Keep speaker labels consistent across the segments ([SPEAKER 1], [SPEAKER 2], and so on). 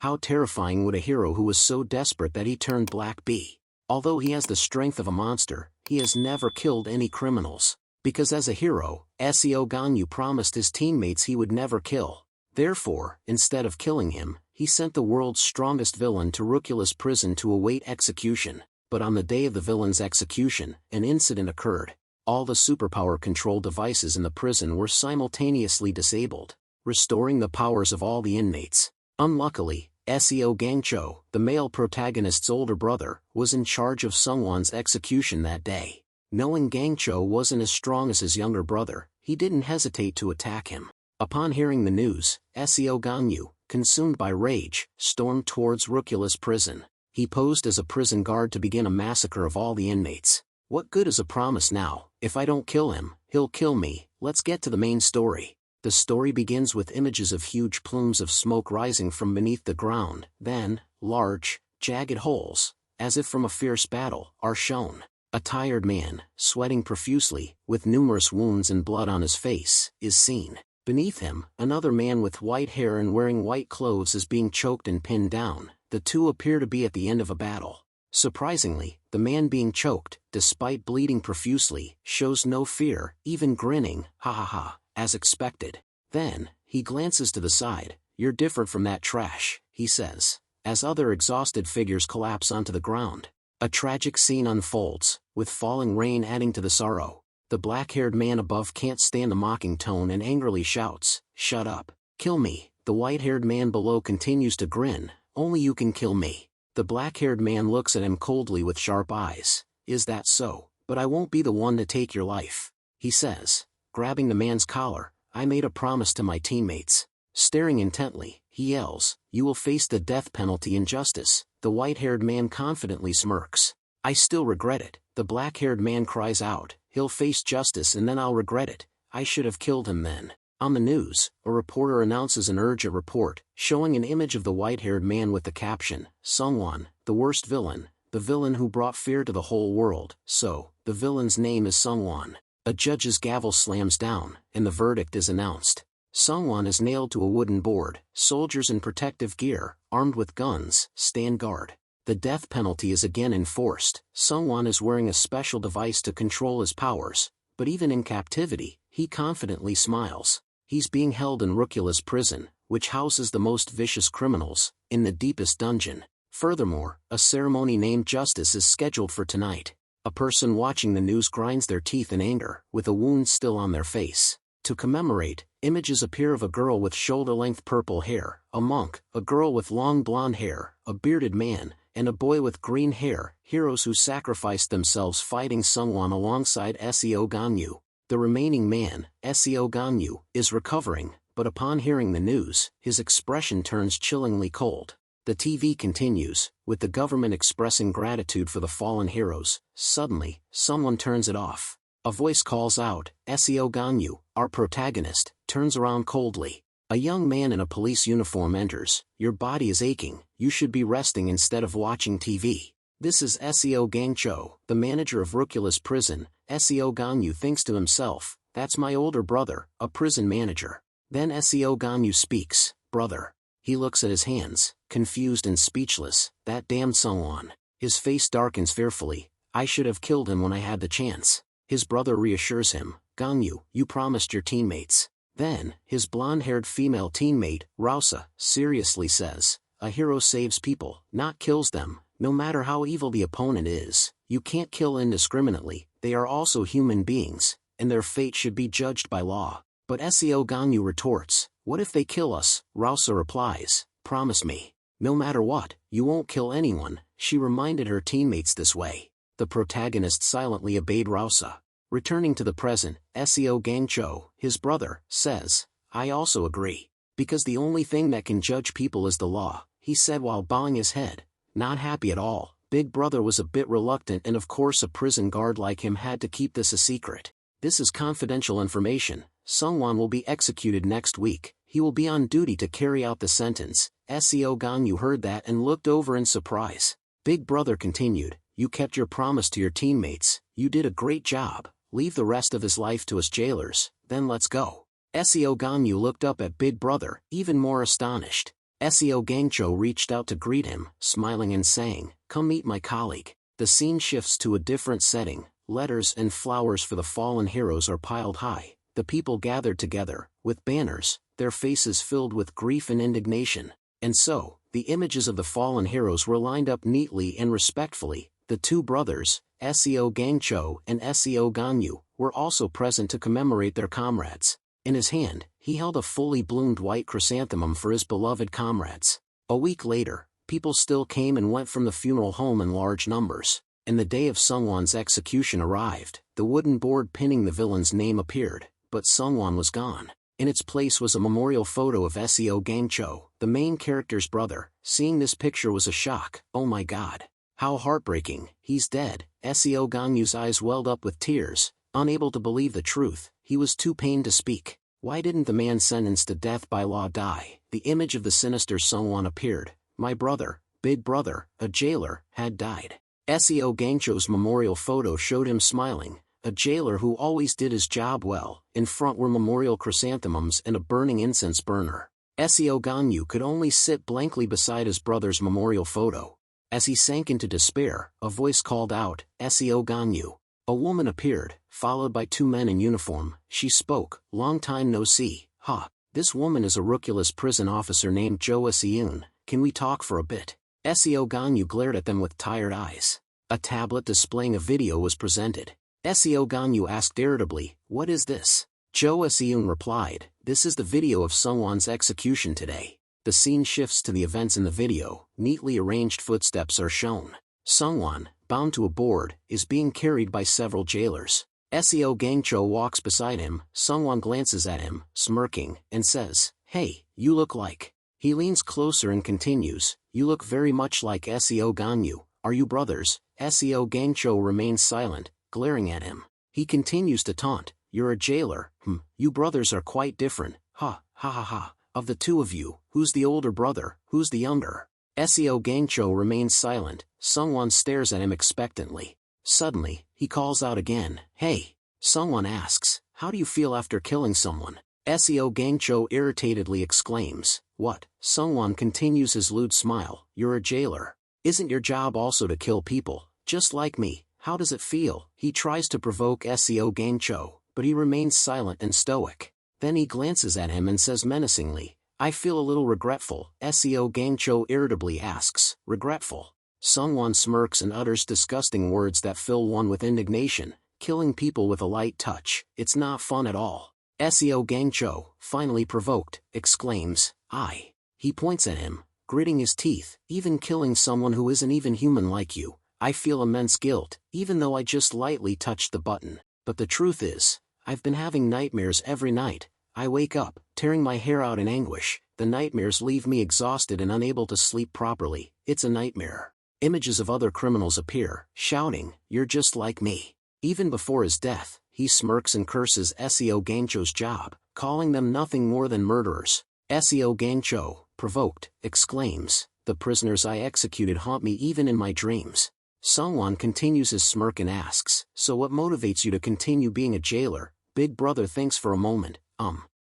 [SPEAKER 1] How terrifying would a hero who was so desperate that he turned black be? Although he has the strength of a monster, he has never killed any criminals. Because as a hero, Seo Ganyu promised his teammates he would never kill. Therefore, instead of killing him, he sent the world's strongest villain to Rucula's prison to await execution. But on the day of the villain's execution, an incident occurred. All the superpower control devices in the prison were simultaneously disabled, restoring the powers of all the inmates. Unluckily, Seo Gangcho, the male protagonist's older brother, was in charge of Sungwon's execution that day. Knowing Gangcho wasn't as strong as his younger brother, he didn't hesitate to attack him. Upon hearing the news, Seo Ganyu, consumed by rage, stormed towards Rucula's prison. He posed as a prison guard to begin a massacre of all the inmates. What good is a promise now? If I don't kill him, he'll kill me. Let's get to the main story. The story begins with images of huge plumes of smoke rising from beneath the ground. Then, large, jagged holes, as if from a fierce battle, are shown. A tired man, sweating profusely, with numerous wounds and blood on his face, is seen. Beneath him, another man with white hair and wearing white clothes is being choked and pinned down. The two appear to be at the end of a battle. Surprisingly, the man being choked, despite bleeding profusely, shows no fear, even grinning, ha ha ha, as expected. Then, he glances to the side. "You're different from that trash," he says, as other exhausted figures collapse onto the ground. A tragic scene unfolds, with falling rain adding to the sorrow. The black-haired man above can't stand the mocking tone and angrily shouts, "Shut up, kill me." The white-haired man below continues to grin, "Only you can kill me." The black-haired man looks at him coldly with sharp eyes. "Is that so? But I won't be the one to take your life," he says, grabbing the man's collar. "I made a promise to my teammates." Staring intently, he yells, "You will face the death penalty in justice." The white-haired man confidently smirks. "I still regret it," the black-haired man cries out. "He'll face justice and then I'll regret it. I should have killed him then." On the news, a reporter announces an urgent report, showing an image of the white-haired man with the caption, "Sungwon, the worst villain, the villain who brought fear to the whole world." So, the villain's name is Sungwon. A judge's gavel slams down, and the verdict is announced. Sungwon is nailed to a wooden board. Soldiers in protective gear, armed with guns, stand guard. The death penalty is again enforced. Sungwon is wearing a special device to control his powers, but even in captivity, he confidently smiles. He's being held in Rucula's prison, which houses the most vicious criminals, in the deepest dungeon. Furthermore, a ceremony named Justice is scheduled for tonight. A person watching the news grinds their teeth in anger, with a wound still on their face. To commemorate, images appear of a girl with shoulder-length purple hair, a monk, a girl with long blonde hair, a bearded man, and a boy with green hair, heroes who sacrificed themselves fighting Sungwon alongside Seo Ganyu. The remaining man, Seo Ganyu, is recovering, but upon hearing the news, his expression turns chillingly cold. The TV continues, with the government expressing gratitude for the fallen heroes. Suddenly, someone turns it off. A voice calls out, "Seo Ganyu, our protagonist," turns around coldly. A young man in a police uniform enters. "Your body is aching, you should be resting instead of watching TV." This is Seo Gangcho, the manager of Rucula's prison. Seo Ganyu thinks to himself, "That's my older brother, a prison manager." Then Seo Ganyu speaks, "Brother." He looks at his hands, confused and speechless. "That damned Sungwon." His face darkens fearfully. "I should have killed him when I had the chance." His brother reassures him, "Ganyu, you promised your teammates." Then, his blonde-haired female teammate, Rausa, seriously says, "A hero saves people, not kills them. No matter how evil the opponent is, you can't kill indiscriminately. They are also human beings, and their fate should be judged by law." But Seo Ganyu retorts, "What if they kill us?" Rausa replies, "Promise me. No matter what, you won't kill anyone." She reminded her teammates this way. The protagonist silently obeyed Rausa. Returning to the present, Seo Gangcho, his brother, says, "I also agree. Because the only thing that can judge people is the law," he said while bowing his head. Not happy at all, Big Brother was a bit reluctant, and of course a prison guard like him had to keep this a secret. "This is confidential information. Sungwon will be executed next week. He will be on duty to carry out the sentence." Seo Ganyu heard that and looked over in surprise. Big Brother continued, "You kept your promise to your teammates. You did a great job. Leave the rest of his life to us jailers, then let's go." Seo Ganyu looked up at Big Brother, even more astonished. Seo Gangcho reached out to greet him, smiling and saying, "Come meet my colleague." The scene shifts to a different setting. Letters and flowers for the fallen heroes are piled high. The people gathered together, with banners, their faces filled with grief and indignation. And so, the images of the fallen heroes were lined up neatly and respectfully. The two brothers, Seo Gangcho and Seo Ganyu, were also present to commemorate their comrades. In his hand, he held a fully bloomed white chrysanthemum for his beloved comrades. A week later, people still came and went from the funeral home in large numbers, and the day of Sungwon's execution arrived. The wooden board pinning the villain's name appeared, but Sungwon was gone. In its place was a memorial photo of Seo Gangcho, the main character's brother. Seeing this picture was a shock. "Oh my god. How heartbreaking, he's dead." Seo Ganyu's eyes welled up with tears, unable to believe the truth. He was too pained to speak. Why didn't the man sentenced to death by law die? The image of the sinister Sungwon appeared. My brother, big brother, a jailer, had died. Seo Gangcho's memorial photo showed him smiling, a jailer who always did his job well. In front were memorial chrysanthemums and a burning incense burner. Seo Ganyu could only sit blankly beside his brother's memorial photo. As he sank into despair, a voice called out, "Seo Ganyu." A woman appeared, followed by two men in uniform. She spoke, "Long time no see, huh? This woman is a rookie-less prison officer named Jo Seun. Can we talk for a bit?" Seo Ganyu glared at them with tired eyes. A tablet displaying a video was presented. Seo Ganyu asked irritably, "What is this?" Jo Seun replied, "This is the video of Sungwon's execution today." The scene shifts to the events in the video. Neatly arranged footsteps are shown. Sungwon, bound to a board, is being carried by several jailers. Seo Gangcho walks beside him. Sungwon glances at him, smirking, and says, "Hey, you look like..." He leans closer and continues, "You look very much like Seo Ganyu. Are you brothers?" Seo Gangcho remains silent, glaring at him. He continues to taunt, "You're a jailer, you brothers are quite different, ha, ha ha ha. Of the two of you, who's the older brother, who's the younger?" Seo Gangcho remains silent. Sungwon stares at him expectantly. Suddenly, he calls out again, "Hey!" Sungwon asks, "How do you feel after killing someone?" Seo Gangcho irritatedly exclaims, "What?" Sungwon continues his lewd smile, "You're a jailer. Isn't your job also to kill people, just like me? How does it feel?" He tries to provoke Seo Gangcho, but he remains silent and stoic. Then he glances at him and says menacingly, "I feel a little regretful." Seo Gangcho irritably asks, "Regretful?" Sungwon smirks and utters disgusting words that fill one with indignation. "Killing people with a light touch, it's not fun at all." Seo Gangcho, finally provoked, exclaims, "I." He points at him, gritting his teeth, "Even killing someone who isn't even human like you, I feel immense guilt, even though I just lightly touched the button. But the truth is, I've been having nightmares every night. I wake up, tearing my hair out in anguish. The nightmares leave me exhausted and unable to sleep properly. It's a nightmare." Images of other criminals appear, shouting, "You're just like me." Even before his death, he smirks and curses Seo Gangcho's job, calling them nothing more than murderers. Seo Gangcho, provoked, exclaims, "The prisoners I executed haunt me even in my dreams." Sungwon continues his smirk and asks, "So what motivates you to continue being a jailer?" Big brother thinks for a moment,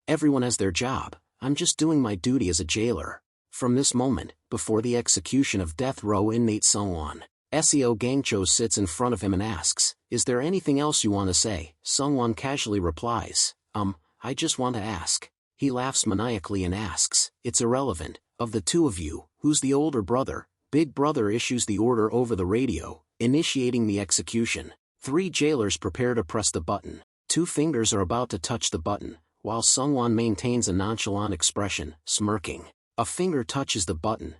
[SPEAKER 1] Everyone has their job. I'm just doing my duty as a jailer." From this moment, before the execution of death row inmate Sungwon, Seo Gangcho sits in front of him and asks, "Is there anything else you want to say?" Sungwon casually replies, I just want to ask." He laughs maniacally and asks, "It's irrelevant. Of the two of you, who's the older brother?" Big brother issues the order over the radio, initiating the execution. 3 jailers prepare to press the button. 2 fingers are about to touch the button, while Sungwon maintains a nonchalant expression, smirking. A finger touches the button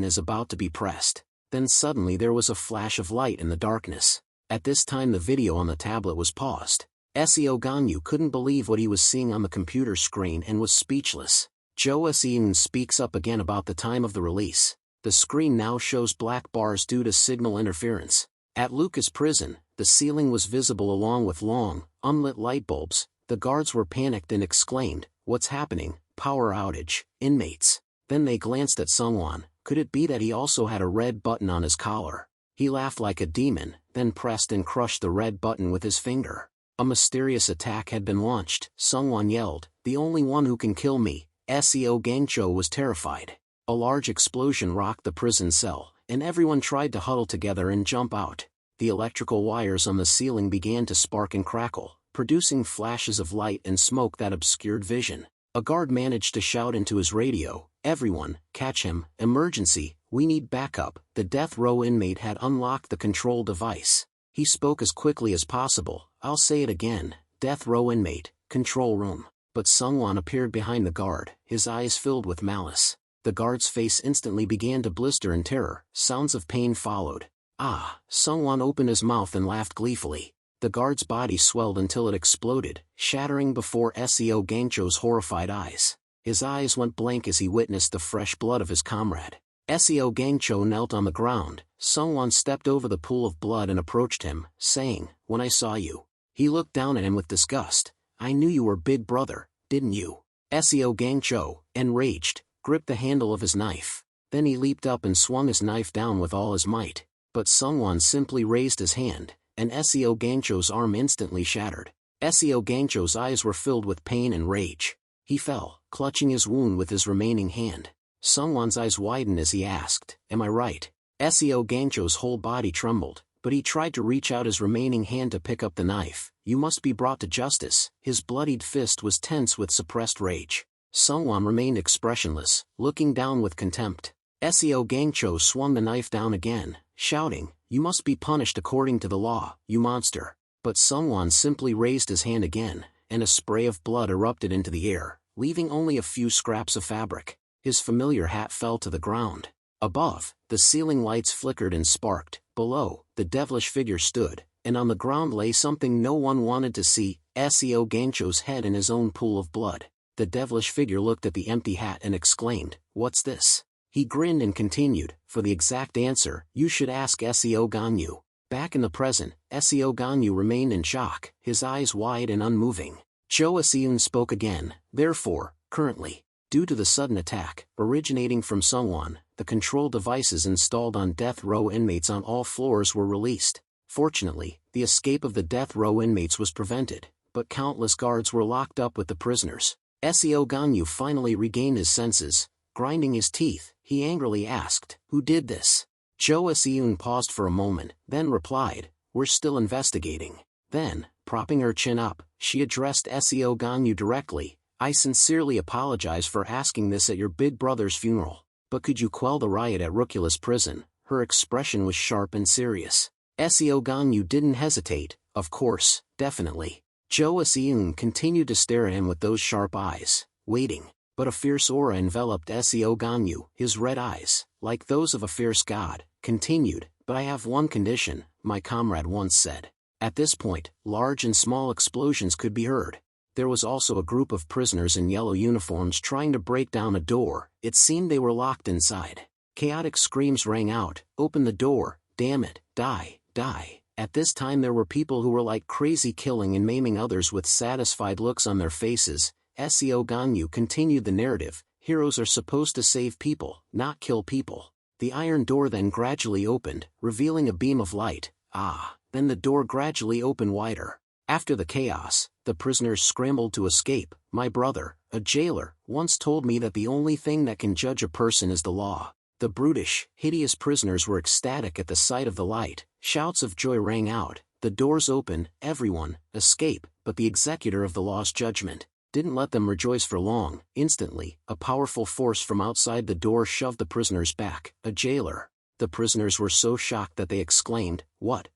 [SPEAKER 1] is about to be pressed. Then suddenly there was a flash of light in the darkness. At this time the video on the tablet was paused. Seo Ganyu couldn't believe what he was seeing on the computer screen and was speechless. Jo Seun speaks up again about the time of the release. The screen now shows black bars due to signal interference. At Lucas Prison, the ceiling was visible along with long, unlit light bulbs. The guards were panicked and exclaimed, "What's happening? Power outage, inmates." Then they glanced at Sungwon. Could it be that he also had a red button on his collar? He laughed like a demon, then pressed and crushed the red button with his finger. A mysterious attack had been launched. Sungwon yelled, "The only one who can kill me." Seo Gangcho was terrified. A large explosion rocked the prison cell, and everyone tried to huddle together and jump out. The electrical wires on the ceiling began to spark and crackle, producing flashes of light and smoke that obscured vision. A guard managed to shout into his radio, "Everyone, catch him, emergency, we need backup." The death row inmate had unlocked the control device. He spoke as quickly as possible, "I'll say it again, death row inmate, control room." But Sungwon appeared behind the guard, his eyes filled with malice. The guard's face instantly began to blister in terror, sounds of pain followed. "Ah!" Sungwon opened his mouth and laughed gleefully. The guard's body swelled until it exploded, shattering before Seo Gangcho's horrified eyes. His eyes went blank as he witnessed the fresh blood of his comrade. Seo Gangcho knelt on the ground. Sungwon stepped over the pool of blood and approached him, saying, "When I saw you." He looked down at him with disgust. "I knew you were big brother, didn't you?" Seo Gangcho, enraged, gripped the handle of his knife. Then he leaped up and swung his knife down with all his might. But Sungwon simply raised his hand, and Seo Gangcho's arm instantly shattered. Seo Gangcho's eyes were filled with pain and rage. He fell, clutching his wound with his remaining hand. Sungwon's eyes widened as he asked, "Am I right?" Seo Gangcho's whole body trembled, but he tried to reach out his remaining hand to pick up the knife. "You must be brought to justice." His bloodied fist was tense with suppressed rage. Sungwon remained expressionless, looking down with contempt. Seo Gangcho swung the knife down again, shouting, "You must be punished according to the law, you monster." But Sungwon simply raised his hand again, and a spray of blood erupted into the air, leaving only a few scraps of fabric. His familiar hat fell to the ground. Above, the ceiling lights flickered and sparked. Below, the devilish figure stood, and on the ground lay something no one wanted to see, Seo Gangcho's head in his own pool of blood. The devilish figure looked at the empty hat and exclaimed, "What's this?" He grinned and continued, "For the exact answer, you should ask Seo Ganyu." Back in the present, Seo Ganyu remained in shock, his eyes wide and unmoving. Cho Seun spoke again, "Therefore, currently, due to the sudden attack, originating from Sungwon, the control devices installed on death row inmates on all floors were released. Fortunately, the escape of the death row inmates was prevented, but countless guards were locked up with the prisoners." Seo Ganyu finally regained his senses. Grinding his teeth, he angrily asked, "Who did this?" Cho Seun paused for a moment, then replied, "We're still investigating." Then, propping her chin up, she addressed Seo Ganyu directly, "I sincerely apologize for asking this at your big brother's funeral, but could you quell the riot at Rukula's prison?" Her expression was sharp and serious. Seo Ganyu didn't hesitate, "Of course, definitely." Cho Seun continued to stare at him with those sharp eyes, waiting. But a fierce aura enveloped Seo Ganyu. His red eyes, like those of a fierce god, continued, "But I have one condition," my comrade once said. At this point, large and small explosions could be heard. There was also a group of prisoners in yellow uniforms trying to break down a door. It seemed they were locked inside. Chaotic screams rang out, "Open the door, damn it, die, die." At this time there were people who were like crazy, killing and maiming others with satisfied looks on their faces. Seo Ganyu continued the narrative, "Heroes are supposed to save people, not kill people." The iron door then gradually opened, revealing a beam of light. Then the door gradually opened wider. After the chaos, the prisoners scrambled to escape. "My brother, a jailer, once told me that the only thing that can judge a person is the law." The brutish, hideous prisoners were ecstatic at the sight of the light. Shouts of joy rang out. The doors opened, everyone, escape, but the executor of the law's judgment didn't let them rejoice for long. Instantly, a powerful force from outside the door shoved the prisoners back. A jailer. The prisoners were so shocked that they exclaimed, What?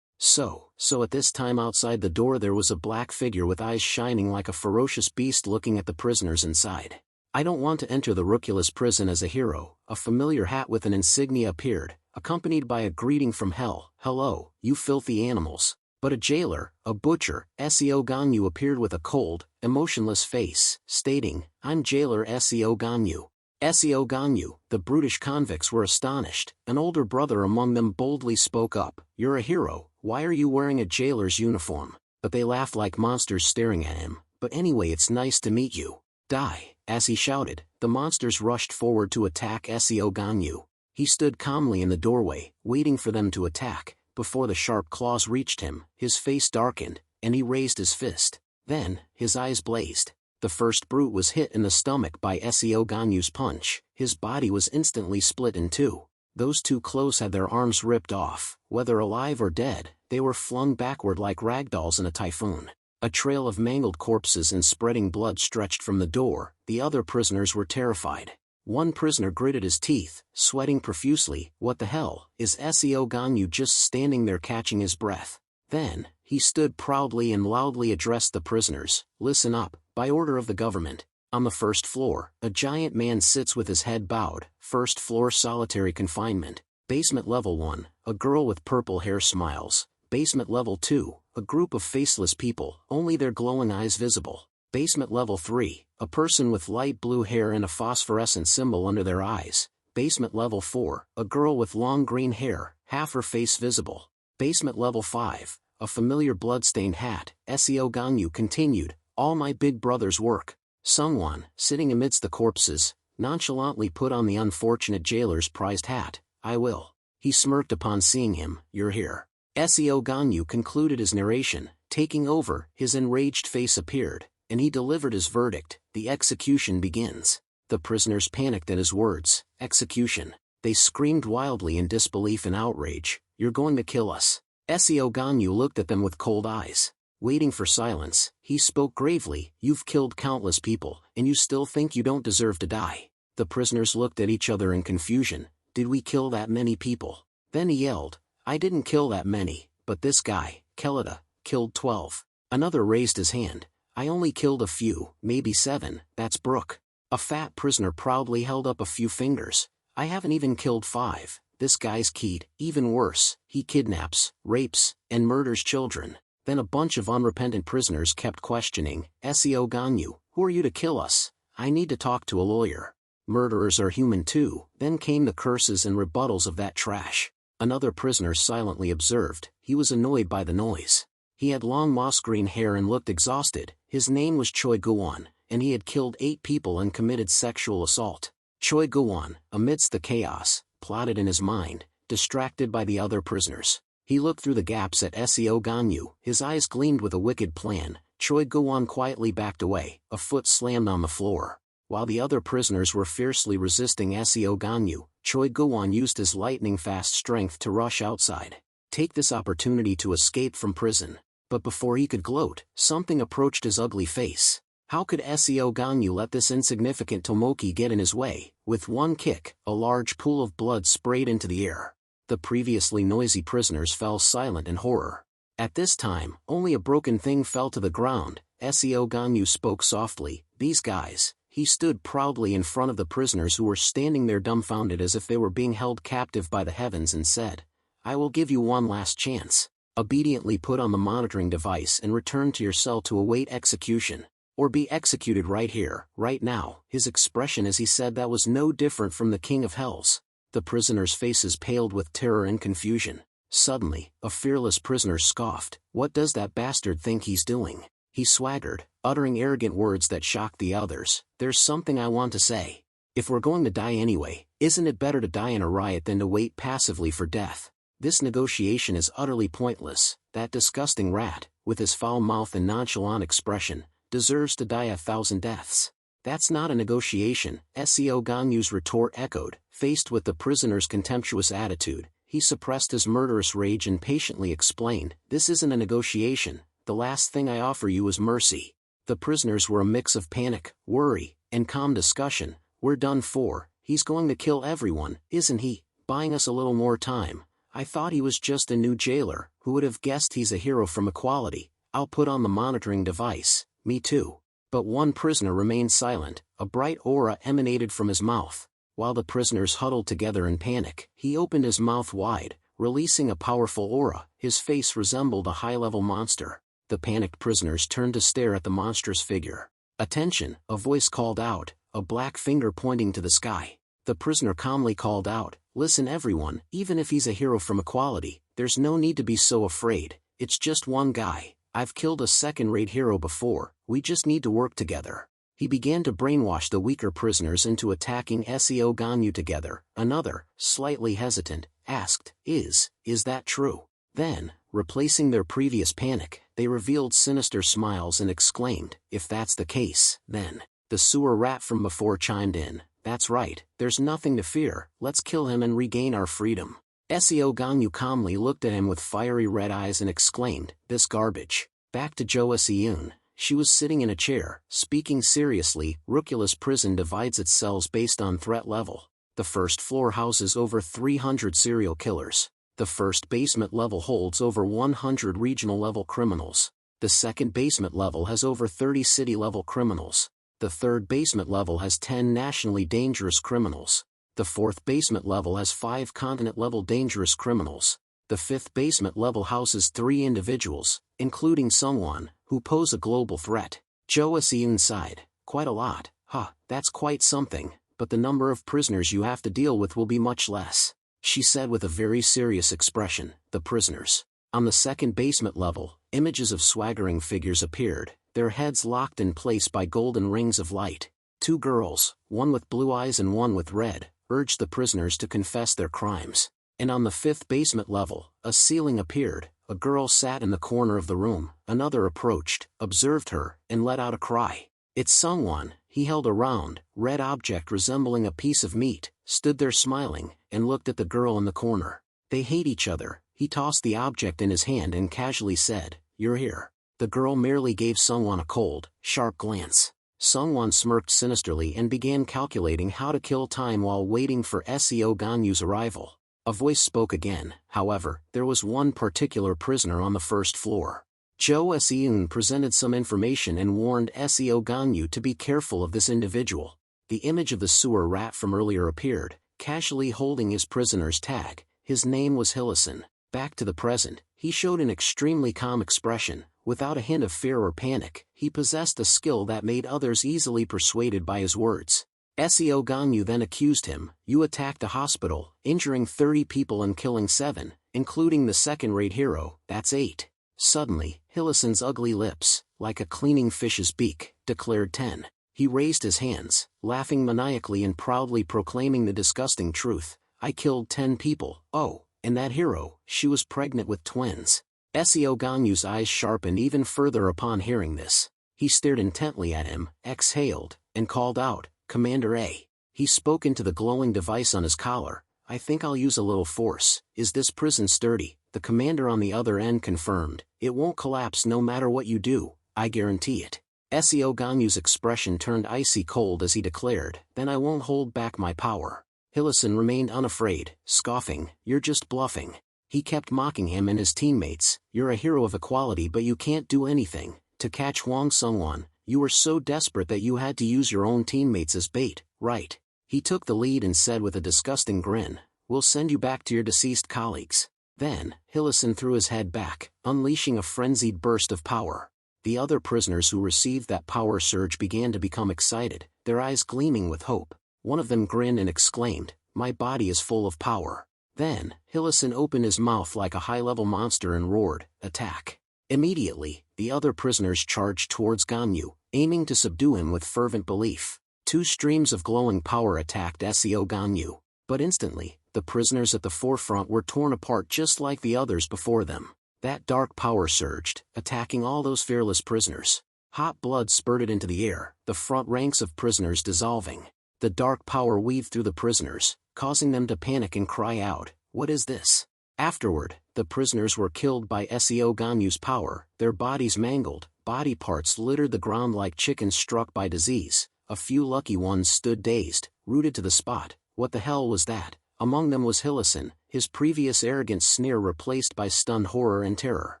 [SPEAKER 1] So at this time outside the door there was a black figure with eyes shining like a ferocious beast looking at the prisoners inside. "I don't want to enter the Rukula's prison as a hero." A familiar hat with an insignia appeared, accompanied by a greeting from hell, "Hello, you filthy animals." But a jailer, a butcher, Seo Ganyu appeared with a cold, emotionless face, stating, "I'm jailer Seo Ganyu." Seo Ganyu, the brutish convicts were astonished. An older brother among them boldly spoke up, "You're a hero, why are you wearing a jailer's uniform?" But they laughed like monsters staring at him. "But anyway, it's nice to meet you. Die." As he shouted, the monsters rushed forward to attack Seo Ganyu. He stood calmly in the doorway, waiting for them to attack. Before the sharp claws reached him, his face darkened, and he raised his fist. Then, his eyes blazed. The first brute was hit in the stomach by Seo Ganyu's punch. His body was instantly split in two. Those two close had their arms ripped off. Whether alive or dead, they were flung backward like ragdolls in a typhoon. A trail of mangled corpses and spreading blood stretched from the door. The other prisoners were terrified. One prisoner gritted his teeth, sweating profusely. What the hell, is Seo Ganyu just standing there catching his breath? Then, he stood proudly and loudly addressed the prisoners. Listen up, by order of the government. On the first floor, a giant man sits with his head bowed. First floor solitary confinement. Basement level 1, a girl with purple hair smiles. Basement level 2, a group of faceless people, only their glowing eyes visible. Basement level 3, a person with light blue hair and a phosphorescent symbol under their eyes. Basement level 4, a girl with long green hair, half her face visible. Basement level 5, a familiar blood-stained hat. Seo Ganyu continued, all my big brother's work. Sungwon, sitting amidst the corpses, nonchalantly put on the unfortunate jailer's prized hat. I will. He smirked upon seeing him. You're here. Seo Ganyu concluded his narration. Taking over, his enraged face appeared, and he delivered his verdict. The execution begins. The prisoners panicked at his words. Execution. They screamed wildly in disbelief and outrage. You're going to kill us. Seo Ganyu looked at them with cold eyes. Waiting for silence, he spoke gravely. You've killed countless people, and you still think you don't deserve to die. The prisoners looked at each other in confusion. Did we kill that many people? Then he yelled. I didn't kill that many, but this guy, Kelida, killed 12. Another raised his hand. I only killed a few, maybe 7, that's Brooke. A fat prisoner proudly held up a few fingers. I haven't even killed 5. This guy's Keed, even worse, he kidnaps, rapes, and murders children. Then a bunch of unrepentant prisoners kept questioning. Seo Ganyu, who are you to kill us? I need to talk to a lawyer. Murderers are human too. Then came the curses and rebuttals of that trash. Another prisoner silently observed. He was annoyed by the noise. He had long moss-green hair and looked exhausted. His name was Choi Guwon, and he had killed 8 people and committed sexual assault. Choi Guwon, amidst the chaos, plotted in his mind, distracted by the other prisoners. He looked through the gaps at Seo Ganyu. His eyes gleamed with a wicked plan. Choi Guwon quietly backed away. A foot slammed on the floor. While the other prisoners were fiercely resisting Seo Ganyu, Choi Guwon used his lightning-fast strength to rush outside. Take this opportunity to escape from prison. But before he could gloat, something approached his ugly face. How could Seo Ganyu let this insignificant Tomoki get in his way? With one kick, a large pool of blood sprayed into the air. The previously noisy prisoners fell silent in horror. At this time, only a broken thing fell to the ground. Seo Ganyu spoke softly. These guys. He stood proudly in front of the prisoners who were standing there dumbfounded as if they were being held captive by the heavens and said, I will give you one last chance. Obediently put on the monitoring device and return to your cell to await execution. Or be executed right here, right now. His expression as he said that was no different from the King of Hell's. The prisoners' faces paled with terror and confusion. Suddenly, a fearless prisoner scoffed. What does that bastard think he's doing? He swaggered, uttering arrogant words that shocked the others. There's something I want to say. If we're going to die anyway, isn't it better to die in a riot than to wait passively for death? This negotiation is utterly pointless. That disgusting rat, with his foul mouth and nonchalant expression, deserves to die 1,000 deaths. That's not a negotiation, Seo Ganyu's retort echoed. Faced with the prisoner's contemptuous attitude, he suppressed his murderous rage and patiently explained, this isn't a negotiation, the last thing I offer you is mercy. The prisoners were a mix of panic, worry, and calm discussion. We're done for, he's going to kill everyone, isn't he? Buying us a little more time. I thought he was just a new jailer. Who would have guessed he's a hero from equality? I'll put on the monitoring device. Me too. But one prisoner remained silent. A bright aura emanated from his mouth. While the prisoners huddled together in panic, he opened his mouth wide, releasing a powerful aura. His face resembled a high-level monster. The panicked prisoners turned to stare at the monstrous figure. Attention, a voice called out, a black finger pointing to the sky. The prisoner calmly called out, listen everyone, even if he's a hero from equality, there's no need to be so afraid. It's just one guy. I've killed a second-rate hero before, we just need to work together. He began to brainwash the weaker prisoners into attacking Seo Ganyu together. Another, slightly hesitant, asked, Is that true? Then, replacing their previous panic, they revealed sinister smiles and exclaimed, "If that's the case, then..." The sewer rat from before chimed in, "That's right, there's nothing to fear, let's kill him and regain our freedom." Seo Ganyu calmly looked at him with fiery red eyes and exclaimed, "This garbage." Back to Jo Seon. She was sitting in a chair, speaking seriously. Rucula's prison divides its cells based on threat level. The first floor houses over 300 serial killers. The first basement level holds over 100 regional-level criminals. The second basement level has over 30 city-level criminals. The third basement level has 10 nationally dangerous criminals. The fourth basement level has 5 continent-level dangerous criminals. The fifth basement level houses 3 individuals, including someone who pose a global threat. Jo Seon sighed, "Quite a lot, huh, that's quite something, but the number of prisoners you have to deal with will be much less," she said with a very serious expression. The prisoners. On the second basement level, images of swaggering figures appeared, their heads locked in place by golden rings of light. 2 girls, one with blue eyes and one with red, urged the prisoners to confess their crimes. And on the 5th basement level, a ceiling appeared. A girl sat in the corner of the room. Another approached, observed her, and let out a cry. "It's someone." He held a round, red object resembling a piece of meat, stood there smiling, and looked at the girl in the corner. "They hate each other." He tossed the object in his hand and casually said, "You're here." The girl merely gave Sungwon a cold, sharp glance. Sungwon smirked sinisterly and began calculating how to kill time while waiting for Seo Ganyu's arrival. A voice spoke again. However, there was one particular prisoner on the first floor. Jo Seon presented some information and warned Seo Ganyu to be careful of this individual. The image of the sewer rat from earlier appeared, casually holding his prisoner's tag. His name was Hillison. Back to the present, he showed an extremely calm expression, without a hint of fear or panic. He possessed a skill that made others easily persuaded by his words. Seo Ganyu then accused him, "You attacked a hospital, injuring 30 people and killing 7, including the second-rate hero, that's 8. Suddenly, Hillison's ugly lips, like a cleaning fish's beak, declared 10. He raised his hands, laughing maniacally and proudly proclaiming the disgusting truth, "I killed 10 people, oh, and that hero, she was pregnant with twins." Seo Ganyu's eyes sharpened even further upon hearing this. He stared intently at him, exhaled, and called out, "Commander A." He spoke into the glowing device on his collar. "I think I'll use a little force. Is this prison sturdy?" The commander on the other end confirmed, "It won't collapse no matter what you do, I guarantee it." Seo Ganyu's expression turned icy cold as he declared, "Then I won't hold back my power." Hillison remained unafraid, scoffing, "You're just bluffing." He kept mocking him and his teammates, "You're a hero of equality but you can't do anything. To catch Hwang Sungwon, you were so desperate that you had to use your own teammates as bait, right?" He took the lead and said with a disgusting grin, "We'll send you back to your deceased colleagues." Then, Hillison threw his head back, unleashing a frenzied burst of power. The other prisoners who received that power surge began to become excited, their eyes gleaming with hope. One of them grinned and exclaimed, "My body is full of power." Then, Hillison opened his mouth like a high-level monster and roared, "Attack." Immediately, the other prisoners charged towards Ganyu, aiming to subdue him with fervent belief. 2 streams of glowing power attacked Seo Ganyu. But instantly, the prisoners at the forefront were torn apart just like the others before them. That dark power surged, attacking all those fearless prisoners. Hot blood spurted into the air, the front ranks of prisoners dissolving. The dark power weaved through the prisoners, causing them to panic and cry out, "What is this?" Afterward, the prisoners were killed by Seo Ganyu's power, their bodies mangled, body parts littered the ground like chickens struck by disease. A few lucky ones stood dazed, rooted to the spot. What the hell was that? Among them was Hillison, his previous arrogant sneer replaced by stunned horror and terror.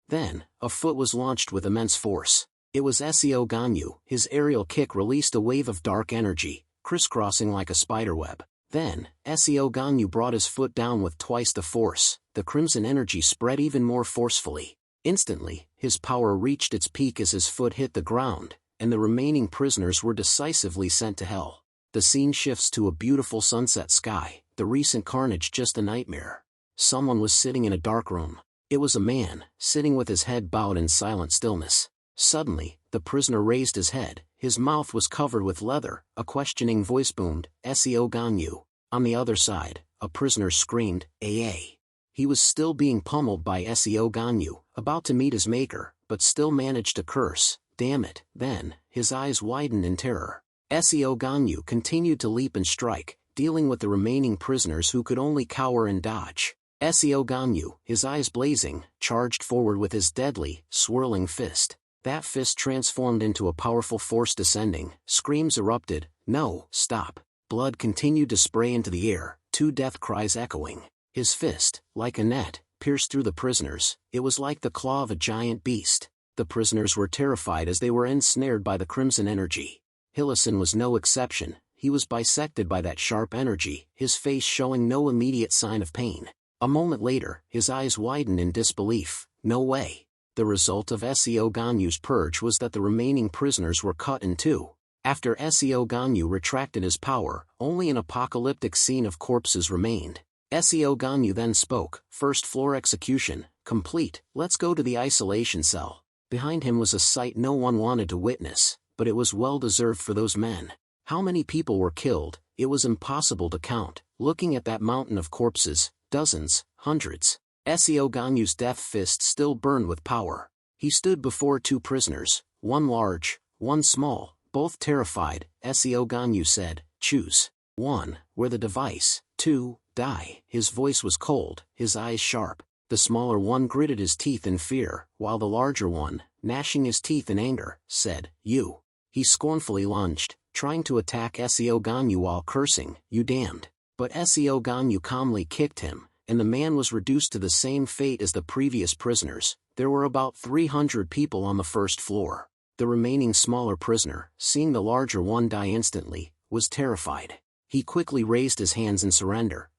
[SPEAKER 1] Then, a foot was launched with immense force. It was Seo Ganyu. His aerial kick released a wave of dark energy, crisscrossing like a spiderweb. Then, Seo Ganyu brought his foot down with twice the force. The crimson energy spread even more forcefully. Instantly, his power reached its peak as his foot hit the ground, and the remaining prisoners were decisively sent to hell. The scene shifts to a beautiful sunset sky, the recent carnage just a nightmare. Someone was sitting in a dark room. It was a man, sitting with his head bowed in silent stillness. Suddenly, the prisoner raised his head, his mouth was covered with leather, a questioning voice boomed, "Seo Ganyu." On the other side, a prisoner screamed, "AA." He was still being pummeled by Seo Ganyu, about to meet his maker, but still managed to curse, "Damn it." Then, his eyes widened in terror. Seo Ganyu continued to leap and strike, dealing with the remaining prisoners who could only cower and dodge. Seo Ganyu, his eyes blazing, charged forward with his deadly, swirling fist. That fist transformed into a powerful force descending, screams erupted, "No, stop." Blood continued to spray into the air, two death cries echoing. His fist, like a net, pierced through the prisoners. It was like the claw of a giant beast. The prisoners were terrified as they were ensnared by the crimson energy. Hillison was no exception. He was bisected by that sharp energy, his face showing no immediate sign of pain. A moment later, his eyes widened in disbelief. No way. The result of Seo Ganyu's purge was that the remaining prisoners were cut in two. After Seo Ganyu retracted his power, only an apocalyptic scene of corpses remained. Seo Ganyu then spoke, "First floor execution, complete, let's go to the isolation cell." Behind him was a sight no one wanted to witness, but it was well deserved for those men. How many people were killed, it was impossible to count. Looking at that mountain of corpses, dozens, hundreds. Seo Ganyu's death fist still burned with power. He stood before two prisoners, one large, one small, both terrified. Seo Ganyu said, "Choose. 1. Wear the device. 2. Die." His voice was cold, his eyes sharp. The smaller one gritted his teeth in fear, while the larger one, gnashing his teeth in anger, said, "You." He scornfully lunged, trying to attack Seo Ganyu while cursing, "You damned." But Seo Ganyu calmly kicked him, and the man was reduced to the same fate as the previous prisoners. There were about 300 people on the first floor. The remaining smaller prisoner, seeing the larger one die instantly, was terrified. He quickly raised his hands in surrender.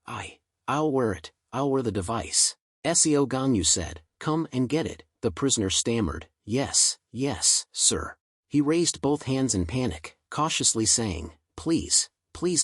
[SPEAKER 1] I'll wear it, I'll wear the device." Seo Ganyu said, "Come and get it." The prisoner stammered, Yes, sir." He raised both hands in panic, cautiously saying, Please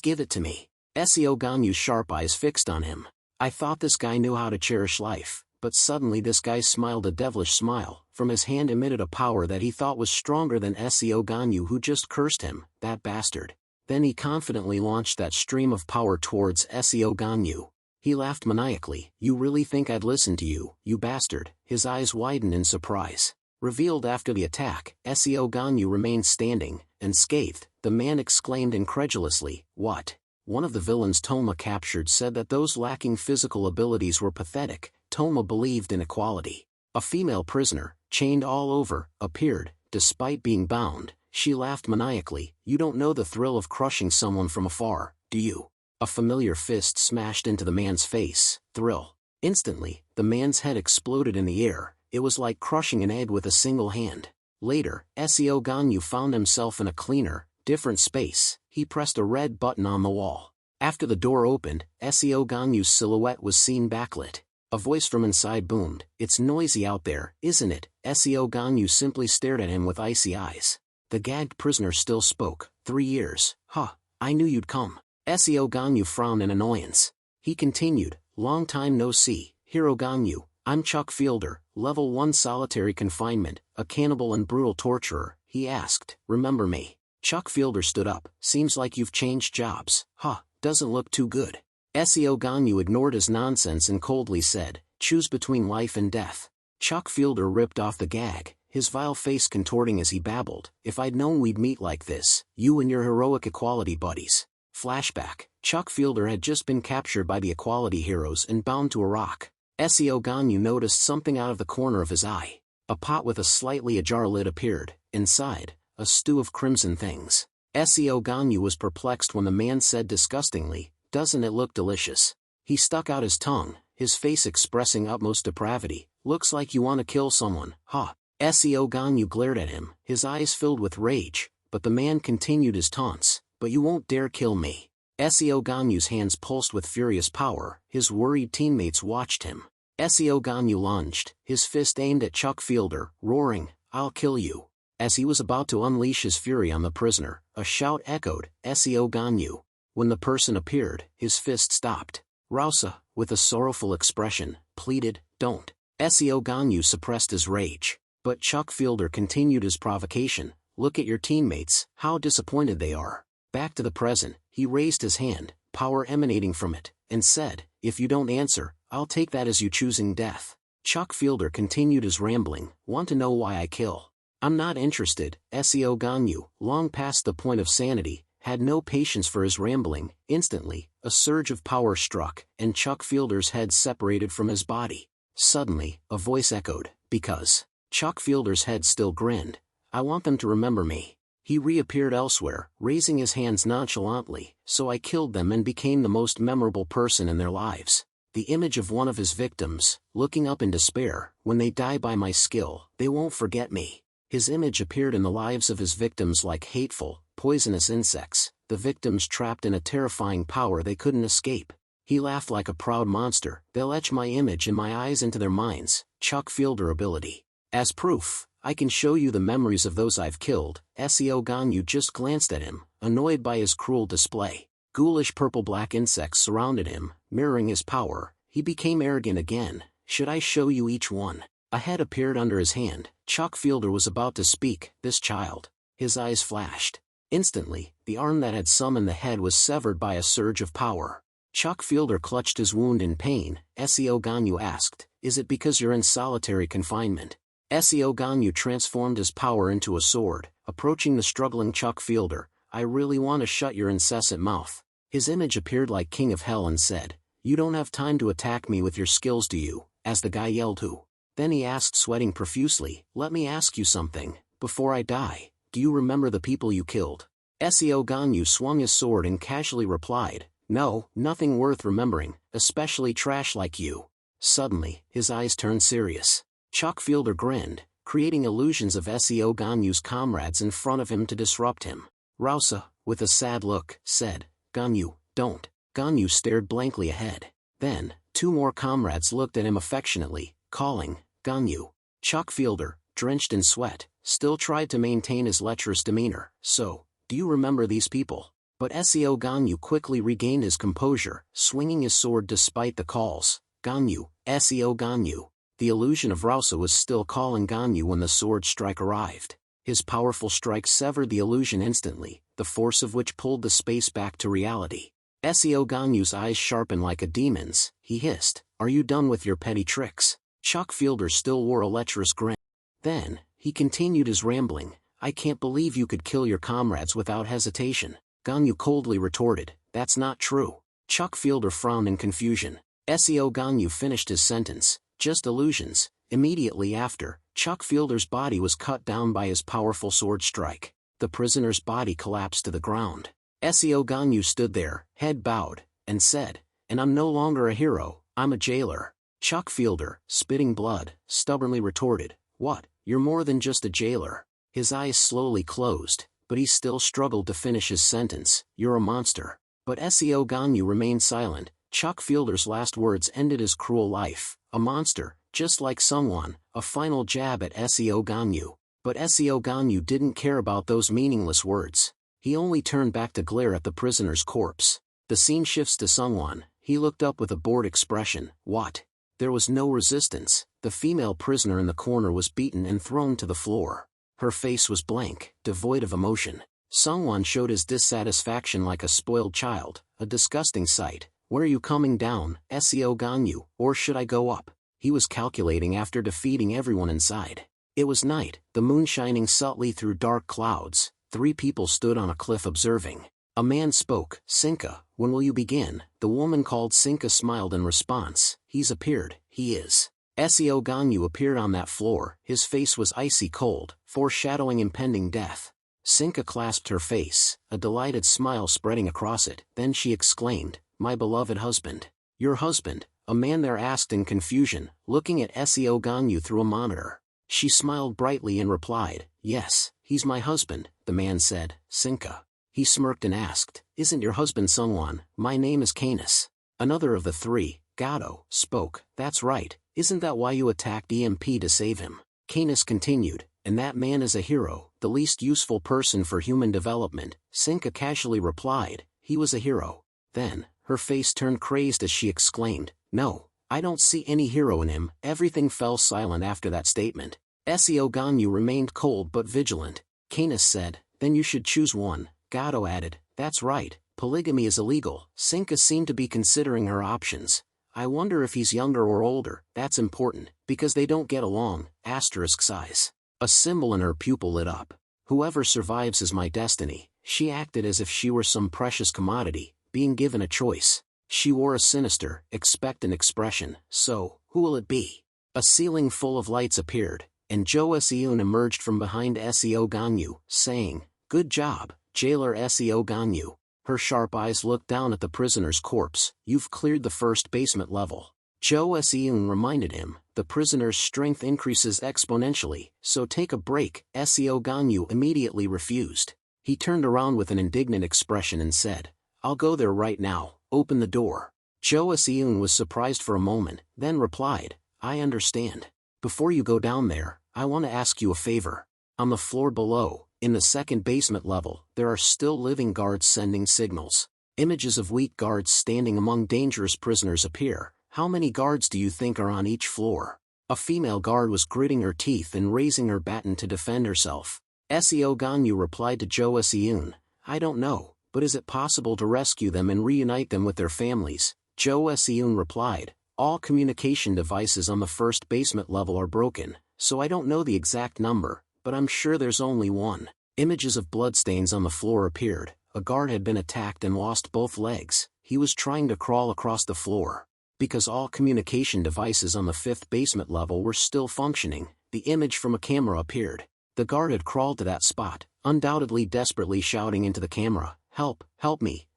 [SPEAKER 1] give it to me." Seo Ganyu's sharp eyes fixed on him. "I thought this guy knew how to cherish life." But suddenly this guy smiled a devilish smile. From his hand emitted a power that he thought was stronger than Seo Ganyu, who just cursed him, that bastard. Then he confidently launched that stream of power towards Seo Ganyu. He laughed maniacally. "You really think I'd listen to you, you bastard?" His eyes widened in surprise. Revealed after the attack, Seo Ganyu remained standing, unscathed. The man exclaimed incredulously, "What?" One of the villains Toma captured said that those lacking physical abilities were pathetic. Toma believed in equality. A female prisoner, chained all over, appeared, despite being bound. She laughed maniacally. "You don't know the thrill of crushing someone from afar, do you?" A familiar fist smashed into the man's face. Thrill. Instantly, the man's head exploded in the air. It was like crushing an egg with a single hand. Later, Seo Ganyu found himself in a cleaner, different space. He pressed a red button on the wall. After the door opened, Seo Ganyu's silhouette was seen backlit. A voice from inside boomed, "It's noisy out there, isn't it?" Seo Ganyu simply stared at him with icy eyes. The gagged prisoner still spoke. 3 years. Huh, I knew you'd come." Seo Ganyu frowned in annoyance. He continued, "Long time no see, Hero Ganyu. I'm Chuck Fielder, level 1 solitary confinement, a cannibal and brutal torturer." He asked, "Remember me?" Chuck Fielder stood up. "Seems like you've changed jobs." "Huh, doesn't look too good." Seo Ganyu ignored his nonsense and coldly said, "Choose between life and death." Chuck Fielder ripped off the gag, his vile face contorting as he babbled, "If I'd known we'd meet like this, you and your heroic equality buddies." Flashback. Chuck Fielder had just been captured by the equality heroes and bound to a rock. Seo Ganyu noticed something out of the corner of his eye. A pot with a slightly ajar lid appeared. Inside, a stew of crimson things. Seo Ganyu was perplexed when the man said disgustingly, "Doesn't it look delicious?" He stuck out his tongue, his face expressing utmost depravity. "Looks like you want to kill someone, huh?" Seo Ganyu glared at him, his eyes filled with rage, but the man continued his taunts, "But you won't dare kill me." Seo Ganyu's hands pulsed with furious power. His worried teammates watched him. Seo Ganyu lunged, his fist aimed at Chuck Fielder, roaring, "I'll kill you." As he was about to unleash his fury on the prisoner, a shout echoed, "Seo Ganyu." When the person appeared, his fist stopped. Rausa, with a sorrowful expression, pleaded, "Don't." Seo Ganyu suppressed his rage. But Chuck Fielder continued his provocation. "Look at your teammates, how disappointed they are." Back to the present, he raised his hand, power emanating from it, and said, "If you don't answer, I'll take that as you choosing death. Chuck Fielder continued his rambling, want to know why I kill? I'm not interested. Seo Ganyu, long past the point of sanity, had no patience for his rambling. Instantly, a surge of power struck, and Chuck Fielder's head separated from his body. Suddenly, a voice echoed, because. Chuck Fielder's head still grinned. I want them to remember me. He reappeared elsewhere, raising his hands nonchalantly, so I killed them and became the most memorable person in their lives. The image of one of his victims, looking up in despair, when they die by my skill, they won't forget me. His image appeared in the lives of his victims like hateful, poisonous insects, the victims trapped in a terrifying power they couldn't escape. He laughed like a proud monster. They'll etch my image and my eyes into their minds. Chuck Fielder ability. As proof, I can show you the memories of those I've killed. Seo Ganyu just glanced at him, annoyed by his cruel display. Ghoulish purple-black insects surrounded him, mirroring his power. He became arrogant again. Should I show you each one? A head appeared under his hand. Chuck Fielder was about to speak. This child. His eyes flashed. Instantly, the arm that had summoned the head was severed by a surge of power. Chuck Fielder clutched his wound in pain. Seo Ganyu asked, is it because you're in solitary confinement? Seo Ganyu transformed his power into a sword, approaching the struggling Chuck Fielder. I really want to shut your incessant mouth. His image appeared like King of Hell and said, you don't have time to attack me with your skills, do you? As the guy yelled, who? Then he asked, sweating profusely, let me ask you something, before I die, do you remember the people you killed? Seo Ganyu swung his sword and casually replied, no, nothing worth remembering, especially trash like you. Suddenly, his eyes turned serious. Chuck Fielder grinned, creating illusions of Seo Ganyu's comrades in front of him to disrupt him. Rausa, with a sad look, said, Ganyu, don't. Ganyu stared blankly ahead. Then, two more comrades looked at him affectionately, calling, Ganyu. Chuck Fielder, drenched in sweat, still tried to maintain his lecherous demeanor. So, do you remember these people? But Seo Ganyu quickly regained his composure, swinging his sword despite the calls. Ganyu, Seo Ganyu. The illusion of Rausa was still calling Ganyu when the sword strike arrived. His powerful strike severed the illusion instantly, the force of which pulled the space back to reality. Seo Ganyu's eyes sharpened like a demon's. He hissed, are you done with your petty tricks? Chuck Fielder still wore a lecherous grin. Then, he continued his rambling. I can't believe you could kill your comrades without hesitation. Ganyu coldly retorted, that's not true. Chuck Fielder frowned in confusion. Seo Ganyu finished his sentence, just illusions. Immediately after, Chuck Fielder's body was cut down by his powerful sword strike. The prisoner's body collapsed to the ground. Seo Ganyu stood there, head bowed, and said, and I'm no longer a hero, I'm a jailer. Chuck Fielder, spitting blood, stubbornly retorted, what, you're more than just a jailer. His eyes slowly closed, but he still struggled to finish his sentence, you're a monster. But Seo Ganyu remained silent. Chuck Fielder's last words ended his cruel life, a monster, just like someone, a final jab at Seo Ganyu. But Seo Ganyu didn't care about those meaningless words. He only turned back to glare at the prisoner's corpse. The scene shifts to Sungwon. He looked up with a bored expression. What? There was no resistance. The female prisoner in the corner was beaten and thrown to the floor. Her face was blank, devoid of emotion. Sungwon showed his dissatisfaction like a spoiled child, a disgusting sight. Where are you coming down, Seo Ganyu, or should I go up? He was calculating after defeating everyone inside. It was night, the moon shining subtly through dark clouds. 3 people stood on a cliff observing. A man spoke, Sinka, when will you begin? The woman called Sinka smiled in response. He's appeared, he is. Seo Ganyu appeared on that floor, his face was icy cold, foreshadowing impending death. Sinka clasped her face, a delighted smile spreading across it. Then she exclaimed, my beloved husband. Your husband? A man there asked in confusion, looking at Seo Ganyu through a monitor. She smiled brightly and replied, yes, he's my husband, the man said, Sinka. He smirked and asked, isn't your husband Sungwon? My name is Canis. Another of the 3, Gato, spoke, that's right, isn't that why you attacked EMP to save him? Canis continued, and that man is a hero, the least useful person for human development. Sinka casually replied, he was a hero. Then, her face turned crazed as she exclaimed, no, I don't see any hero in him. Everything fell silent after that statement. Seo Ganyu remained cold but vigilant. Canis said, then you should choose one. Gato added, that's right, polygamy is illegal. Sinka seemed to be considering her options. I wonder if he's younger or older. That's important, because they don't get along. Size. A symbol in her pupil lit up. Whoever survives is my destiny. She acted as if she were some precious commodity, being given a choice. She wore a sinister, expectant expression. So, who will it be? A ceiling full of lights appeared, and Jo Seon emerged from behind Seo Ganyu, saying, "Good job, jailer Seo Ganyu." Her sharp eyes looked down at the prisoner's corpse. "You've cleared the first basement level." Jo Seon reminded him, "The prisoner's strength increases exponentially, so take a break." Seo Ganyu immediately refused. He turned around with an indignant expression and said, "I'll go there right now, open the door." Jo Seon was surprised for a moment, then replied, "I understand. Before you go down there, I want to ask you a favor. On the floor below, in the second basement level, there are still living guards sending signals. Images of weak guards standing among dangerous prisoners appear. How many guards do you think are on each floor?" A female guard was gritting her teeth and raising her baton to defend herself. Seo Ganyu replied to Jo Seon, "I don't know, but is it possible to rescue them and reunite them with their families?" Jo Seon replied, "All communication devices on the first basement level are broken, so I don't know the exact number, but I'm sure there's only one." Images of bloodstains on the floor appeared. A guard had been attacked and lost both legs. He was trying to crawl across the floor. Because all communication devices on the fifth basement level were still functioning, the image from a camera appeared. The guard had crawled to that spot, undoubtedly desperately shouting into the camera, "Help, help me,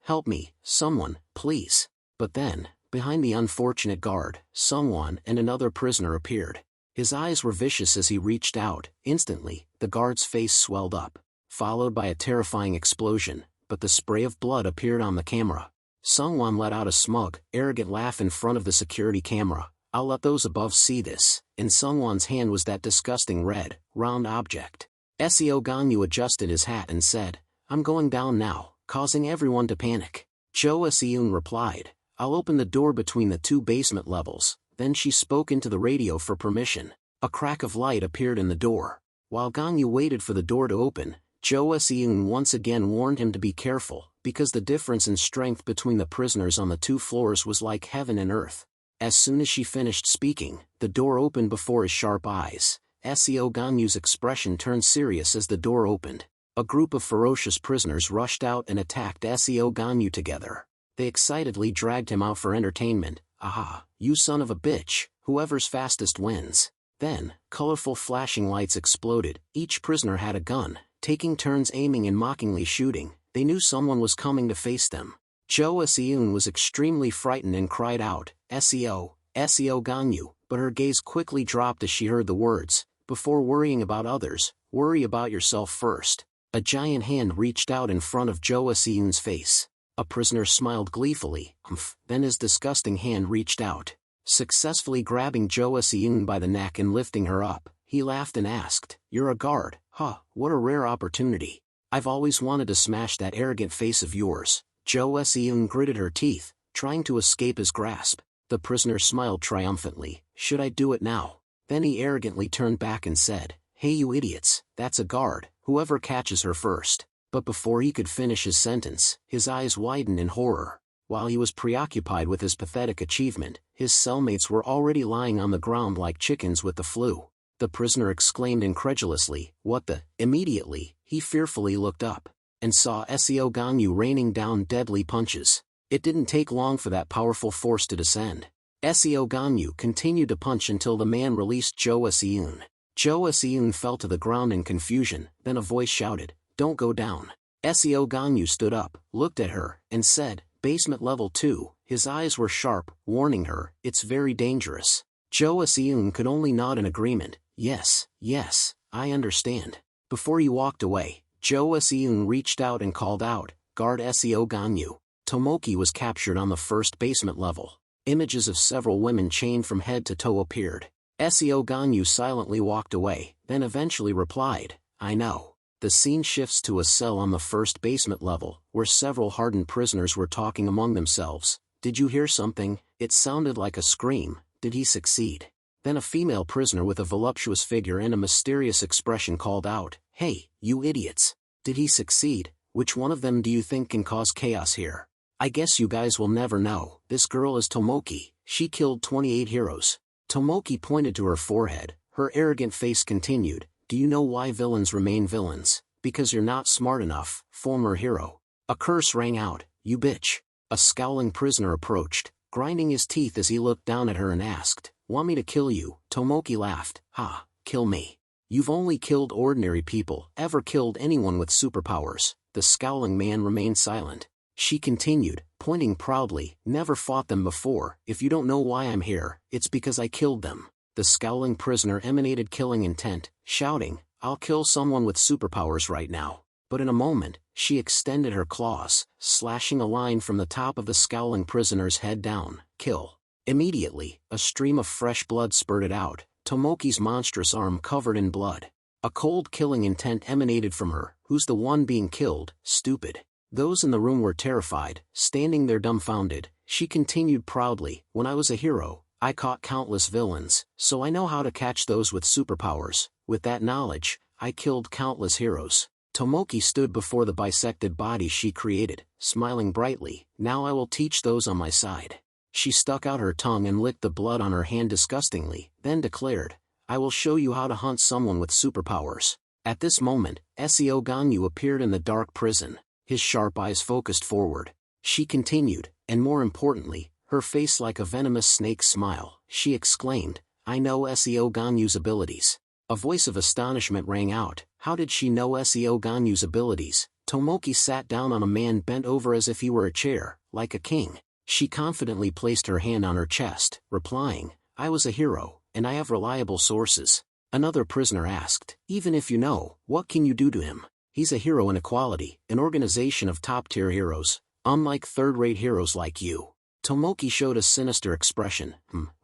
[SPEAKER 1] someone, please." But then, behind the unfortunate guard, Sungwon and another prisoner appeared. His eyes were vicious as he reached out. Instantly, the guard's face swelled up, followed by a terrifying explosion, but the spray of blood appeared on the camera. Sungwon let out a smug, arrogant laugh in front of the security camera. "I'll let those above see this." In Sungwon's hand was that disgusting red, round object. Seo Ganyu adjusted his hat and said, "I'm going down now," causing everyone to panic. Jo Seon replied, "I'll open the door between the two basement levels." Then she spoke into the radio for permission. A crack of light appeared in the door. While Ganyu waited for the door to open, Jo Seon once again warned him to be careful, because the difference in strength between the prisoners on the two floors was like heaven and earth. As soon as she finished speaking, the door opened before his sharp eyes. Seo Ganyu's expression turned serious as the door opened. A group of ferocious prisoners rushed out and attacked Seo Ganyu together. They excitedly dragged him out for entertainment. "Aha, you son of a bitch, whoever's fastest wins." Then, colorful flashing lights exploded. Each prisoner had a gun, taking turns aiming and mockingly shooting. They knew someone was coming to face them. Jo Seon was extremely frightened and cried out, "Seo Ganyu," but her gaze quickly dropped as she heard the words, "Before worrying about others, worry about yourself first." A giant hand reached out in front of Jo Seon's face. A prisoner smiled gleefully. Then his disgusting hand reached out, successfully grabbing Jo Seon by the neck and lifting her up. He laughed and asked, "You're a guard, huh? What a rare opportunity. I've always wanted to smash that arrogant face of yours." Jo Seon gritted her teeth, trying to escape his grasp. The prisoner smiled triumphantly. "Should I do it now?" Then he arrogantly turned back and said, "Hey you idiots, that's a guard, whoever catches her first." But before he could finish his sentence, his eyes widened in horror. While he was preoccupied with his pathetic achievement, his cellmates were already lying on the ground like chickens with the flu. The prisoner exclaimed incredulously, "What the?" Immediately, he fearfully looked up, and saw Seo Ganyu raining down deadly punches. It didn't take long for that powerful force to descend. Seo Ganyu continued to punch until the man released Jo Seon. Jo Seon fell to the ground in confusion, then a voice shouted, "Don't go down." Seo Ganyu stood up, looked at her, and said, "Basement level 2, his eyes were sharp, warning her, "It's very dangerous." Jo Seon could only nod in agreement. Yes, I understand." Before he walked away, Jo Seon reached out and called out, "Guard Seo Ganyu." Tomoki was captured on the first basement level. Images of several women chained from head to toe appeared. Seo Ganyu silently walked away, then eventually replied, "I know." The scene shifts to a cell on the first basement level, where several hardened prisoners were talking among themselves. "Did you hear something? It sounded like a scream. Did he succeed?" Then a female prisoner with a voluptuous figure and a mysterious expression called out, "Hey, you idiots! Did he succeed? Which one of them do you think can cause chaos here?" I guess you guys will never know. This girl is Tomoki. She killed 28 heroes. Tomoki pointed to her forehead. Her arrogant face continued. Do you know why villains remain villains? Because you're not smart enough, former hero. A curse rang out. You bitch. A scowling prisoner approached, grinding his teeth as he looked down at her and asked, Want me to kill you? Tomoki laughed. Ha, kill me. You've only killed ordinary people, ever killed anyone with superpowers. The scowling man remained silent. She continued, pointing proudly, never fought them before. If you don't know why I'm here, it's because I killed them. The scowling prisoner emanated killing intent, shouting, I'll kill someone with superpowers right now. But in a moment, she extended her claws, slashing a line from the top of the scowling prisoner's head down. Kill. Immediately, a stream of fresh blood spurted out, Tomoki's monstrous arm covered in blood. A cold killing intent emanated from her. Who's the one being killed? Stupid. Those in the room were terrified, standing there dumbfounded. She continued proudly, When I was a hero, I caught countless villains, so I know how to catch those with superpowers. With that knowledge, I killed countless heroes. Tomoki stood before the bisected body she created, smiling brightly. Now I will teach those on my side. She stuck out her tongue and licked the blood on her hand disgustingly, then declared, I will show you how to hunt someone with superpowers. At this moment, Seo Ganyu appeared in the dark prison, his sharp eyes focused forward. She continued, and more importantly, her face like a venomous snake's smile. She exclaimed, I know Seo Ganyu's abilities. A voice of astonishment rang out. How did she know Seo Ganyu's abilities? Tomoki sat down on a man bent over as if he were a chair, like a king. She confidently placed her hand on her chest, replying, I was a hero, and I have reliable sources. Another prisoner asked, Even if you know, what can you do to him? He's a hero in equality, an organization of top-tier heroes, unlike third-rate heroes like you. Tomoki showed a sinister expression.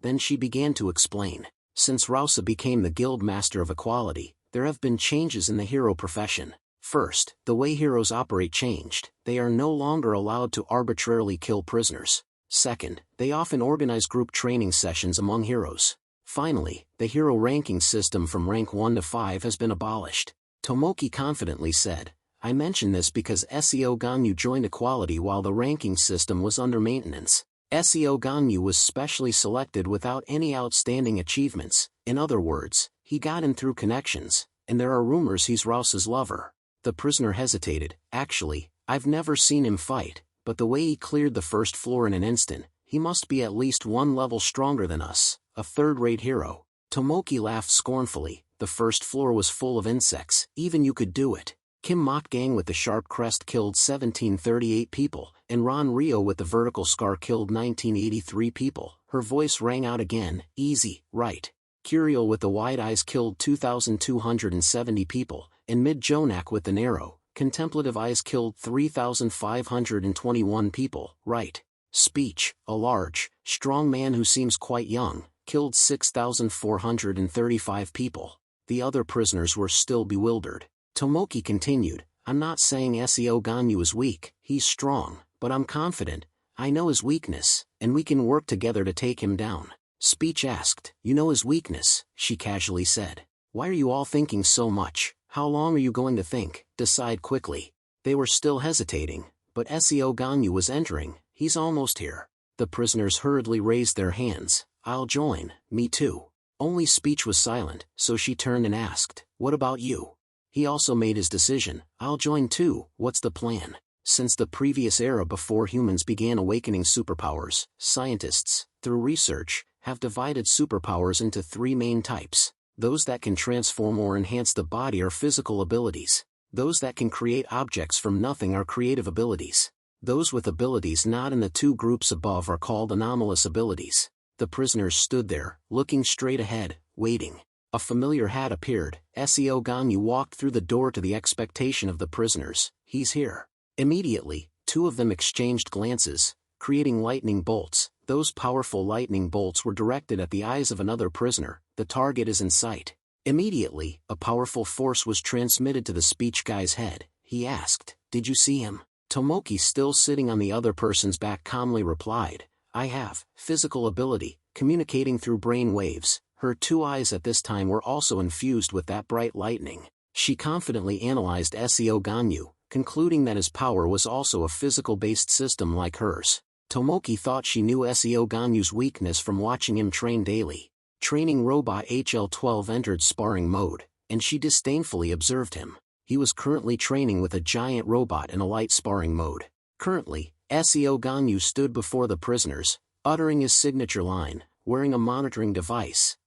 [SPEAKER 1] Then she began to explain. Since Rausa became the guild master of equality, there have been changes in the hero profession. First, the way heroes operate changed. They are no longer allowed to arbitrarily kill prisoners. Second, they often organize group training sessions among heroes. Finally, the hero ranking system from rank 1 to 5 has been abolished. Tomoki confidently said, I mention this because Seo Ganyu joined equality while the ranking system was under maintenance. Seo Ganyu was specially selected without any outstanding achievements. In other words, he got in through connections, and there are rumors he's Rausa's lover. The prisoner hesitated. Actually, I've never seen him fight, but the way he cleared the first floor in an instant, he must be at least one level stronger than us, a third-rate hero. Tomoki laughed scornfully. The first floor was full of insects. Even you could do it. Kim Mok Gang with the sharp crest killed 1738 people, and Ron Rio with the vertical scar killed 1983 people. Her voice rang out again. Easy, right. Curiel with the wide eyes killed 2,270 people, and Mid Jonak with the narrow, contemplative eyes killed 3,521 people, right. Speech, a large, strong man who seems quite young, killed 6,435 people. The other prisoners were still bewildered. Tomoki continued, I'm not saying Seo Ganyu is weak, he's strong, but I'm confident, I know his weakness, and we can work together to take him down. Speech asked, You know his weakness, she casually said. Why are you all thinking so much? How long are you going to think? Decide quickly. They were still hesitating, but Seo Ganyu was entering. He's almost here. The prisoners hurriedly raised their hands. I'll join. Me too. Only Speech was silent, so she turned and asked, What about you? He also made his decision. I'll join too. What's the plan? Since the previous era before humans began awakening superpowers, scientists, through research, have divided superpowers into 3 main types. Those that can transform or enhance the body are physical abilities. Those that can create objects from nothing are creative abilities. Those with abilities not in the 2 groups above are called anomalous abilities. The prisoners stood there, looking straight ahead, waiting. A familiar hat appeared. Seo Ganyu walked through the door to the expectation of the prisoners. He's here. Immediately, 2 of them exchanged glances, creating lightning bolts. Those powerful lightning bolts were directed at the eyes of another prisoner. The target is in sight. Immediately, a powerful force was transmitted to the speech guy's head. He asked, Did you see him? Tomoki, still sitting on the other person's back, calmly replied, I have. Physical ability, communicating through brain waves. Her 2 eyes at this time were also infused with that bright lightning. She confidently analyzed Seo Ganyu. concluding that his power was also a physical-based system like hers. Tomoki thought she knew SEO Ganyu's weakness from watching him train daily. Training robot HL-12 entered sparring mode, and she disdainfully observed him. He was currently training with a giant robot in a light sparring mode. Currently, SEO Ganyu stood before the prisoners, uttering his signature line, wearing a monitoring device.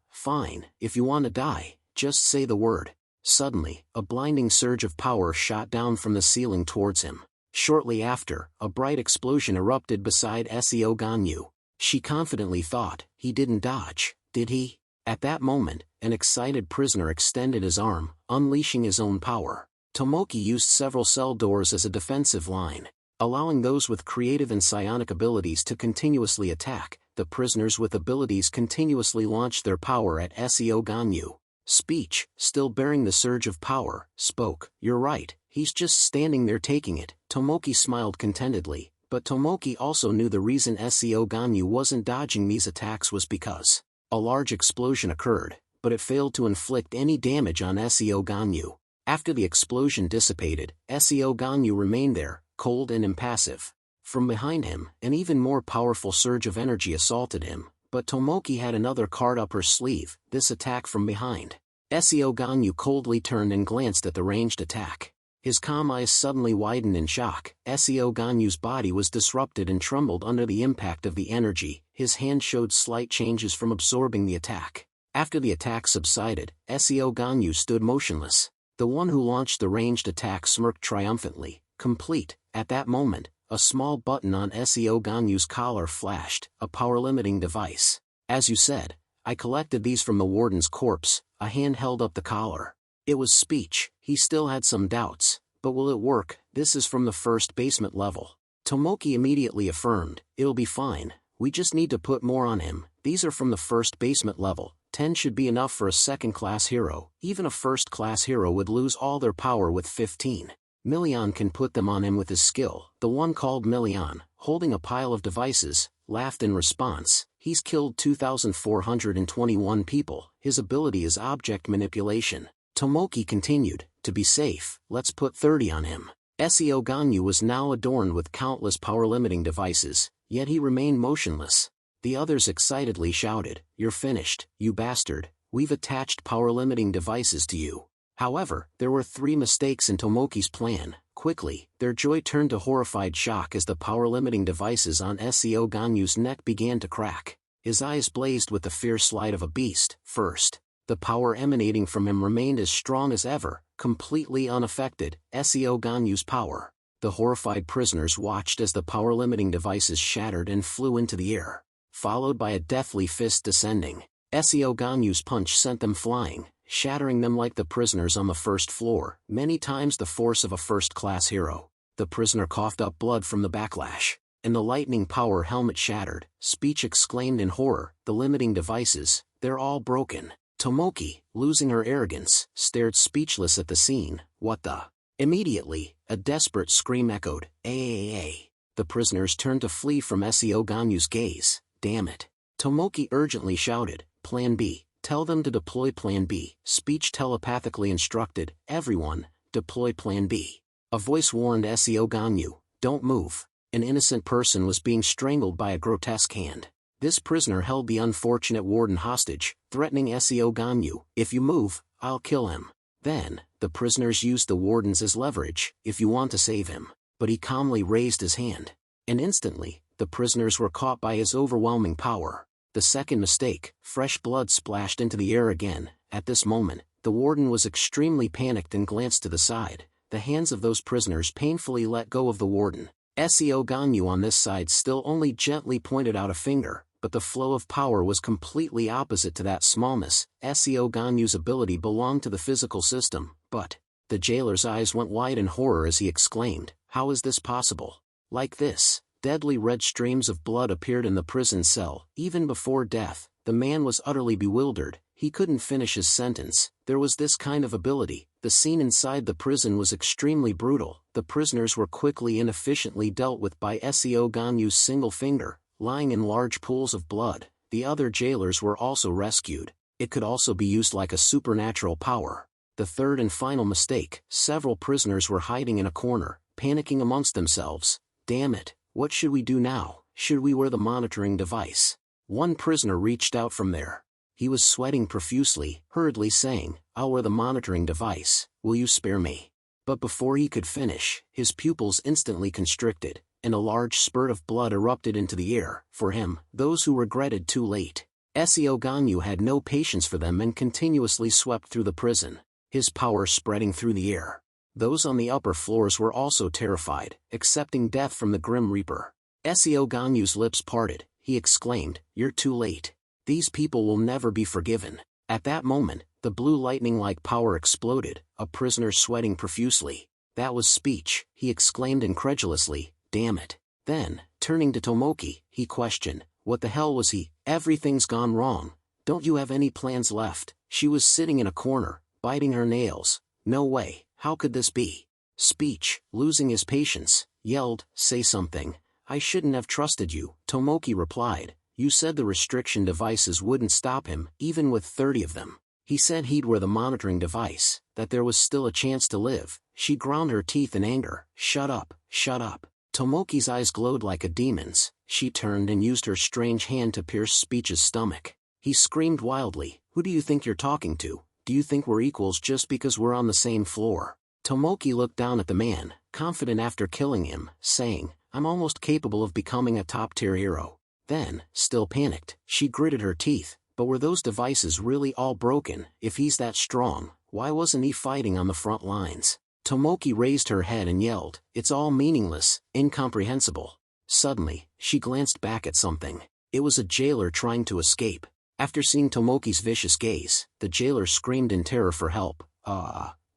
[SPEAKER 1] Fine, if you want to die, just say the word. Suddenly, a blinding surge of power shot down from the ceiling towards him. Shortly after, a bright explosion erupted beside SEO Ganyu. She confidently thought, he didn't dodge, did he? At that moment, an excited prisoner extended his arm, unleashing his own power. Tomoki used several cell doors as a defensive line, allowing those with creative and psionic abilities to continuously attack. The prisoners with abilities continuously launched their power at SEO Ganyu. Speech, still bearing the surge of power, spoke. You're right, he's just standing there taking it. Tomoki smiled contentedly, but Tomoki also knew the reason SEO Ganyu wasn't dodging these attacks was because a large explosion occurred, but it failed to inflict any damage on SEO Ganyu. After the explosion dissipated, SEO Ganyu remained there, cold and impassive. From behind him, an even more powerful surge of energy assaulted him, but Tomoki had another card up her sleeve, this attack from behind. SEO Ganyu coldly turned and glanced at the ranged attack. His calm eyes suddenly widened in shock. SEO Ganyu's body was disrupted and trembled under the impact of the energy. His hand showed slight changes from absorbing the attack. After the attack subsided, SEO Ganyu stood motionless. The one who launched the ranged attack smirked triumphantly. Complete. At that moment, a small button on SEO Ganyu's collar flashed, a power-limiting device. As you said, I collected these from the warden's corpse. A hand held up the collar. It was speech. He still had some doubts, but will it work? This is from the first basement level. Tomoki immediately affirmed, it'll be fine, we just need to put more on him. These are from the first basement level. 10 should be enough for a second-class hero. Even a first-class hero would lose all their power with 15. Million can put them on him with his skill. The one called Million, holding a pile of devices, laughed in response. He's killed 2,421 people. His ability is object manipulation. Tomoki continued, to be safe, let's put 30 on him. SEO Ganyu was now adorned with countless power-limiting devices, yet he remained motionless. The others excitedly shouted, you're finished, you bastard, we've attached power-limiting devices to you. However, there were 3 mistakes in Tomoki's plan. Quickly, their joy turned to horrified shock as the power-limiting devices on SEO Ganyu's neck began to crack. His eyes blazed with the fierce light of a beast. First, the power emanating from him remained as strong as ever, completely unaffected. SEO Ganyu's power. The horrified prisoners watched as the power-limiting devices shattered and flew into the air, followed by a deathly fist descending. SEO Ganyu's punch sent them flying, shattering them like the prisoners on the first floor, many times the force of a first-class hero. The prisoner coughed up blood from the backlash, and the lightning power helmet shattered. Speech exclaimed in horror, the limiting devices, they're all broken. Tomoki, losing her arrogance, stared speechless at the scene. What the? Immediately, a desperate scream echoed, "Aaaah!" The prisoners turned to flee from SEO Ganyu's gaze. Damn it. Tomoki urgently shouted, Plan B. Tell them to deploy Plan B. Speech telepathically instructed, everyone, deploy Plan B. A voice warned SEO Ganyu, don't move. An innocent person was being strangled by a grotesque hand. This prisoner held the unfortunate warden hostage, threatening SEO Ganyu, if you move, I'll kill him. Then, the prisoners used the wardens as leverage, if you want to save him. But he calmly raised his hand. And instantly, the prisoners were caught by his overwhelming power. The second mistake, fresh blood splashed into the air again. At this moment, the warden was extremely panicked and glanced to the side. The hands of those prisoners painfully let go of the warden. SEO Ganyu on this side still only gently pointed out a finger, but the flow of power was completely opposite to that smallness. SEO Ganyu's ability belonged to the physical system, but the jailer's eyes went wide in horror as he exclaimed, how is this possible? Like this. Deadly red streams of blood appeared in the prison cell. Even before death, the man was utterly bewildered. He couldn't finish his sentence. There was this kind of ability. The scene inside the prison was extremely brutal. The prisoners were quickly and efficiently dealt with by SEO Ganyu's single finger, lying in large pools of blood. The other jailers were also rescued. It could also be used like a supernatural power. the third and final mistake. Several prisoners were hiding in a corner, panicking amongst themselves. Damn it, what should we do now? Should we wear the monitoring device? One prisoner reached out from there. He was sweating profusely, hurriedly saying, I'll wear the monitoring device, will you spare me? But before he could finish, his pupils instantly constricted, and a large spurt of blood erupted into the air. For him, those who regretted too late. Seo Ganyu had no patience for them and continuously swept through the prison, his power spreading through the air. Those on the upper floors were also terrified, accepting death from the Grim Reaper. Seo Ganyu's lips parted. He exclaimed, You're too late. These people will never be forgiven. At that moment, the blue lightning-like power exploded, a prisoner sweating profusely. That was speech, he exclaimed incredulously, damn it. Then, turning to Tomoki, he questioned, what the hell was he? Everything's gone wrong. Don't you have any plans left? She was sitting in a corner, biting her nails. No way, how could this be? Speech, losing his patience, yelled, say something. I shouldn't have trusted you, Tomoki replied. You said the restriction devices wouldn't stop him, even with 30 of them. He said he'd wear the monitoring device, that there was still a chance to live. She ground her teeth in anger. Shut up, shut up. Tomoki's eyes glowed like a demon's. She turned and used her strange hand to pierce Speech's stomach. He screamed wildly, Who do you think you're talking to? Do you think we're equals just because we're on the same floor? Tomoki looked down at the man, confident after killing him, saying, I'm almost capable of becoming a top-tier hero. Then, still panicked, she gritted her teeth. But were those devices really all broken? If he's that strong, why wasn't he fighting on the front lines? Tomoki raised her head and yelled, It's all meaningless, incomprehensible. Suddenly, she glanced back at something. It was a jailer trying to escape. After seeing Tomoki's vicious gaze, the jailer screamed in terror for help.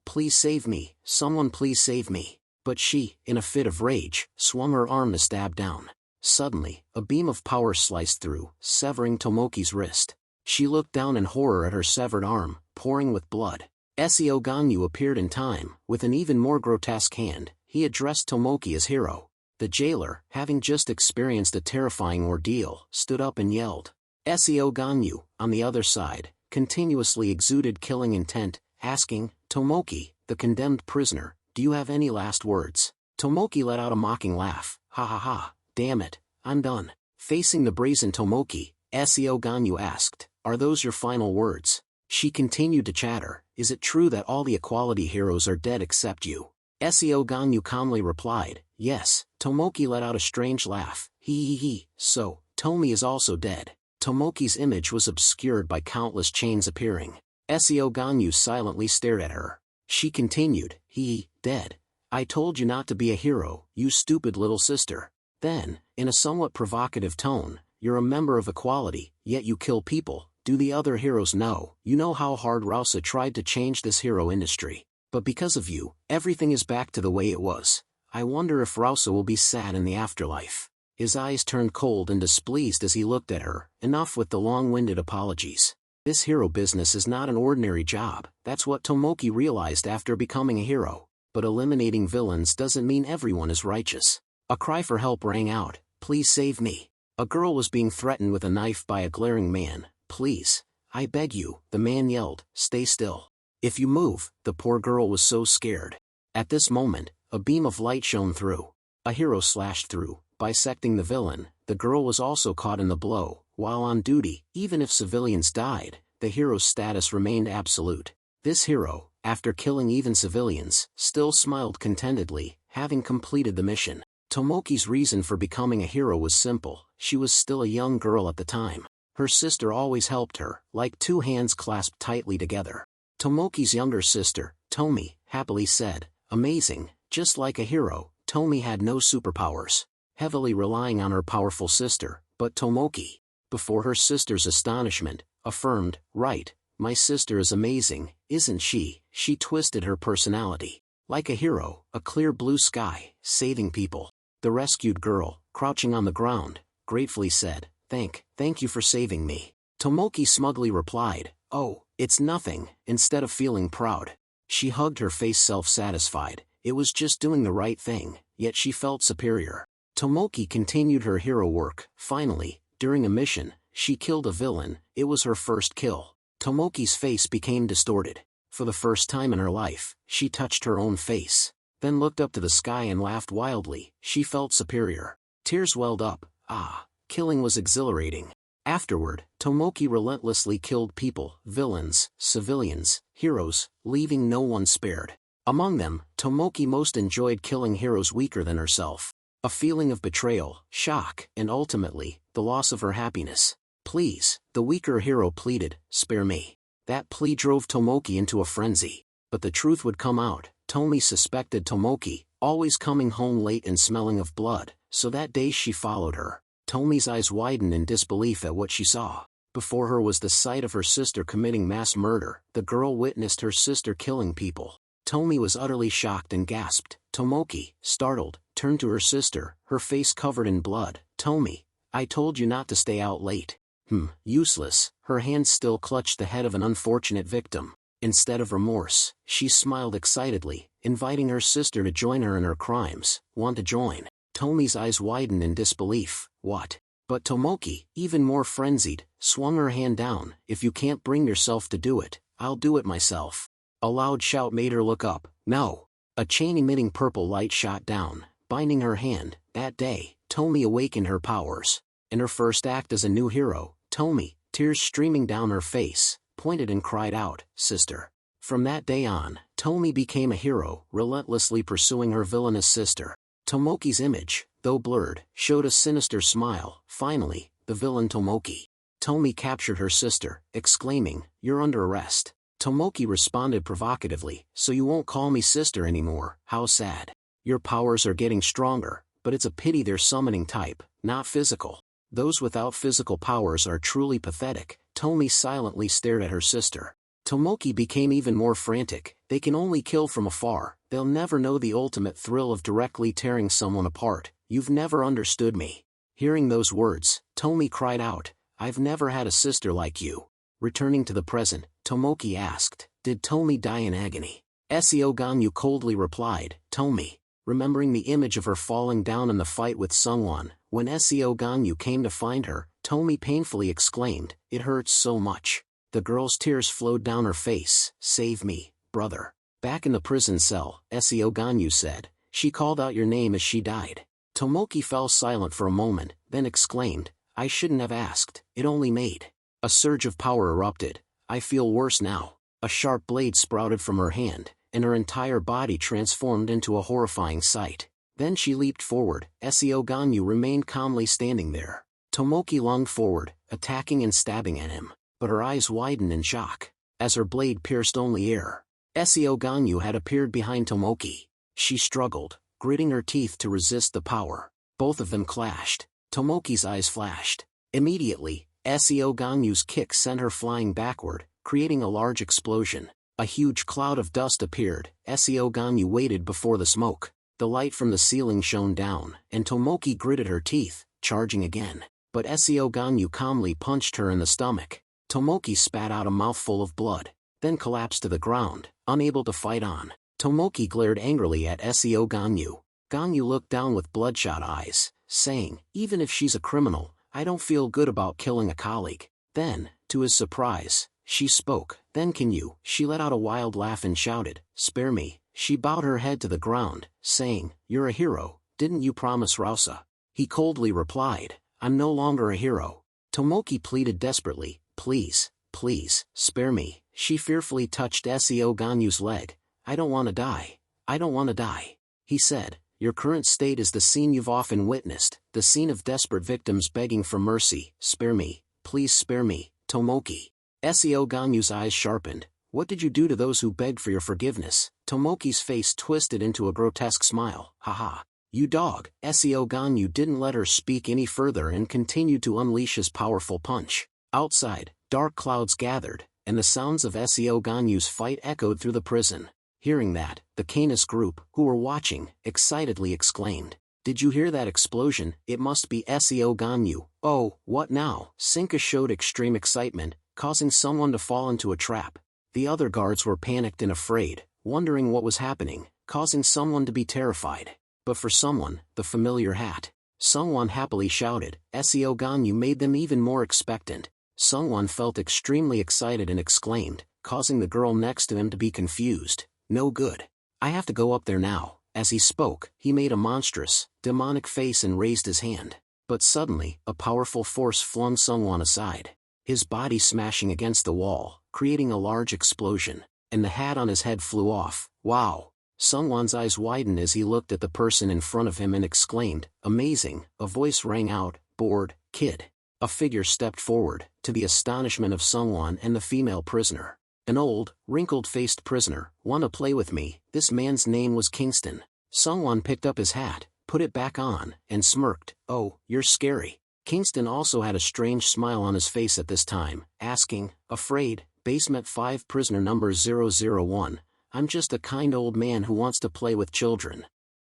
[SPEAKER 1] Please save me, someone please save me. But she, in a fit of rage, swung her arm to stab down. Suddenly, a beam of power sliced through, severing Tomoki's wrist. She looked down in horror at her severed arm, pouring with blood. Seo Ganyu appeared in time. With an even more grotesque hand, he addressed Tomoki as hero. The jailer, having just experienced a terrifying ordeal, stood up and yelled. Seo Ganyu, on the other side, continuously exuded killing intent, asking, Tomoki, the condemned prisoner, do you have any last words? Tomoki let out a mocking laugh. Ha ha ha, damn it, I'm done. Facing the brazen Tomoki, Seo Ganyu asked, Are those your final words? She continued to chatter, Is it true that all the equality heroes are dead except you? Seo Ganyu calmly replied, Yes. Tomoki let out a strange laugh. He. So, Tomi is also dead. Tomoki's image was obscured by countless chains appearing. Seo Ganyu silently stared at her. She continued, He, dead. I told you not to be a hero, you stupid little sister. Then, in a somewhat provocative tone, You're a member of equality, yet you kill people. Do the other heroes know? You know how hard Rausa tried to change this hero industry. But because of you, everything is back to the way it was. I wonder if Rausa will be sad in the afterlife. His eyes turned cold and displeased as he looked at her. Enough with the long-winded apologies. This hero business is not an ordinary job. That's what Tomoki realized after becoming a hero. But eliminating villains doesn't mean everyone is righteous. A cry for help rang out. Please save me. A girl was being threatened with a knife by a glaring man. Please, I beg you, the man yelled, stay still. If you move, the poor girl was so scared. At this moment, a beam of light shone through. A hero slashed through, bisecting the villain. The girl was also caught in the blow. While on duty, even if civilians died, the hero's status remained absolute. This hero, after killing even civilians, still smiled contentedly, having completed the mission. Tomoki's reason for becoming a hero was simple. She was still a young girl at the time. Her sister always helped her, like two hands clasped tightly together. Tomoki's younger sister, Tomi, happily said, Amazing, just like a hero. Tomi had no superpowers, heavily relying on her powerful sister, but Tomoki, before her sister's astonishment, affirmed, Right, my sister is amazing, isn't she? She twisted her personality. Like a hero, a clear blue sky, saving people. The rescued girl, crouching on the ground, gratefully said, Thank you for saving me. Tomoki smugly replied, Oh, it's nothing, instead of feeling proud. She hugged her face self-satisfied. It was just doing the right thing, yet she felt superior. Tomoki continued her hero work. Finally, during a mission, she killed a villain. It was her first kill. Tomoki's face became distorted. For the first time in her life, she touched her own face, then looked up to the sky and laughed wildly. She felt superior. Tears welled up. Killing was exhilarating. Afterward, Tomoki relentlessly killed people, villains, civilians, heroes, leaving no one spared. Among them, Tomoki most enjoyed killing heroes weaker than herself. A feeling of betrayal, shock, and ultimately, the loss of her happiness. "Please," the weaker hero pleaded, "spare me." That plea drove Tomoki into a frenzy. But the truth would come out. Tomi suspected Tomoki, always coming home late and smelling of blood, so that day she followed her. Tomi's eyes widened in disbelief at what she saw. Before her was the sight of her sister committing mass murder. The girl witnessed her sister killing people. Tomi was utterly shocked and gasped. Tomoki, startled, turned to her sister, her face covered in blood. "Tomi, I told you not to stay out late." Useless. Her hands still clutched the head of an unfortunate victim. Instead of remorse, she smiled excitedly, inviting her sister to join her in her crimes. "Want to join?" Tomi's eyes widened in disbelief. "What?" But Tomoki, even more frenzied, swung her hand down. "If you can't bring yourself to do it, I'll do it myself." A loud shout made her look up. "No!" A chain-emitting purple light shot down, binding her hand. That day, Tomi awakened her powers. In her first act as a new hero, Tomi, tears streaming down her face, pointed and cried out, "Sister." From that day on, Tomi became a hero, relentlessly pursuing her villainous sister. Tomoki's image, though blurred, showed a sinister smile. Finally, the villain Tomoki. Tomi captured her sister, exclaiming, "You're under arrest." Tomoki responded provocatively, "So you won't call me sister anymore? How sad. Your powers are getting stronger, but it's a pity they're summoning type, not physical. Those without physical powers are truly pathetic." Tomi silently stared at her sister. Tomoki became even more frantic. "They can only kill from afar. They'll never know the ultimate thrill of directly tearing someone apart. You've never understood me." Hearing those words, Tomi cried out, "I've never had a sister like you." Returning to the present, Tomoki asked, "Did Tomi die in agony?" Seo Ganyu coldly replied, "Tomi." Remembering the image of her falling down in the fight with Sungwon, when Seo Ganyu came to find her, Tomi painfully exclaimed, "It hurts so much." The girl's tears flowed down her face. "Save me, brother." Back in the prison cell, Seo Ganyu said, "She called out your name as she died." Tomoki fell silent for a moment, then exclaimed, "I shouldn't have asked, it only made." A surge of power erupted. "I feel worse now." A sharp blade sprouted from her hand, and her entire body transformed into a horrifying sight. Then she leaped forward. Seo Ganyu remained calmly standing there. Tomoki lunged forward, attacking and stabbing at him, but her eyes widened in shock. As her blade pierced only air, Seo Ganyu had appeared behind Tomoki. She struggled, gritting her teeth to resist the power. Both of them clashed. Tomoki's eyes flashed. Immediately, Seo Ganyu's kick sent her flying backward, creating a large explosion. A huge cloud of dust appeared. Seo Ganyu waited before the smoke. The light from the ceiling shone down, and Tomoki gritted her teeth, charging again. But Seo Ganyu calmly punched her in the stomach. Tomoki spat out a mouthful of blood, then collapsed to the ground, unable to fight on. Tomoki glared angrily at Seo Ganyu. Ganyu looked down with bloodshot eyes, saying, "Even if she's a criminal, I don't feel good about killing a colleague." Then, to his surprise, she spoke. "Then can you?" She let out a wild laugh and shouted, "Spare me." She bowed her head to the ground, saying, "You're a hero, didn't you promise Rausa?" He coldly replied, "I'm no longer a hero." Tomoki pleaded desperately, "Please, please, spare me." She fearfully touched Seo Ganyu's leg. "I don't want to die. I don't want to die." He said, "Your current state is the scene you've often witnessed, the scene of desperate victims begging for mercy. Spare me, please spare me, Tomoki." Seo Ganyu's eyes sharpened. "What did you do to those who begged for your forgiveness?" Tomoki's face twisted into a grotesque smile. "Haha. You dog." Seo Ganyu didn't let her speak any further and continued to unleash his powerful punch. Outside, dark clouds gathered, and the sounds of Seo Ganyu's fight echoed through the prison. Hearing that, the Canis group, who were watching, excitedly exclaimed, "Did you hear that explosion? It must be Seo Ganyu." "Oh, what now?" Sinka showed extreme excitement, causing someone to fall into a trap. The other guards were panicked and afraid, wondering what was happening, causing someone to be terrified. But for someone, the familiar hat. Sungwon happily shouted. Seo Ganyu made them even more expectant. Sungwon felt extremely excited and exclaimed, causing the girl next to him to be confused. No good. I have to go up there now. As he spoke, he made a monstrous, demonic face and raised his hand. But suddenly, a powerful force flung Sungwon aside. His body smashing against the wall, creating a large explosion, and the hat on his head flew off. Wow! Sungwon's eyes widened as he looked at the person in front of him and exclaimed, "Amazing!" A voice rang out, "Bored, kid." A figure stepped forward, to the astonishment of Sungwon and the female prisoner. An old, wrinkled-faced prisoner. "Wanna play with me?" This man's name was Kingston. Sungwon picked up his hat, put it back on, and smirked. "Oh, you're scary." Kingston also had a strange smile on his face at this time, asking, "Afraid?" Basement 5 prisoner number 001. "I'm just a kind old man who wants to play with children."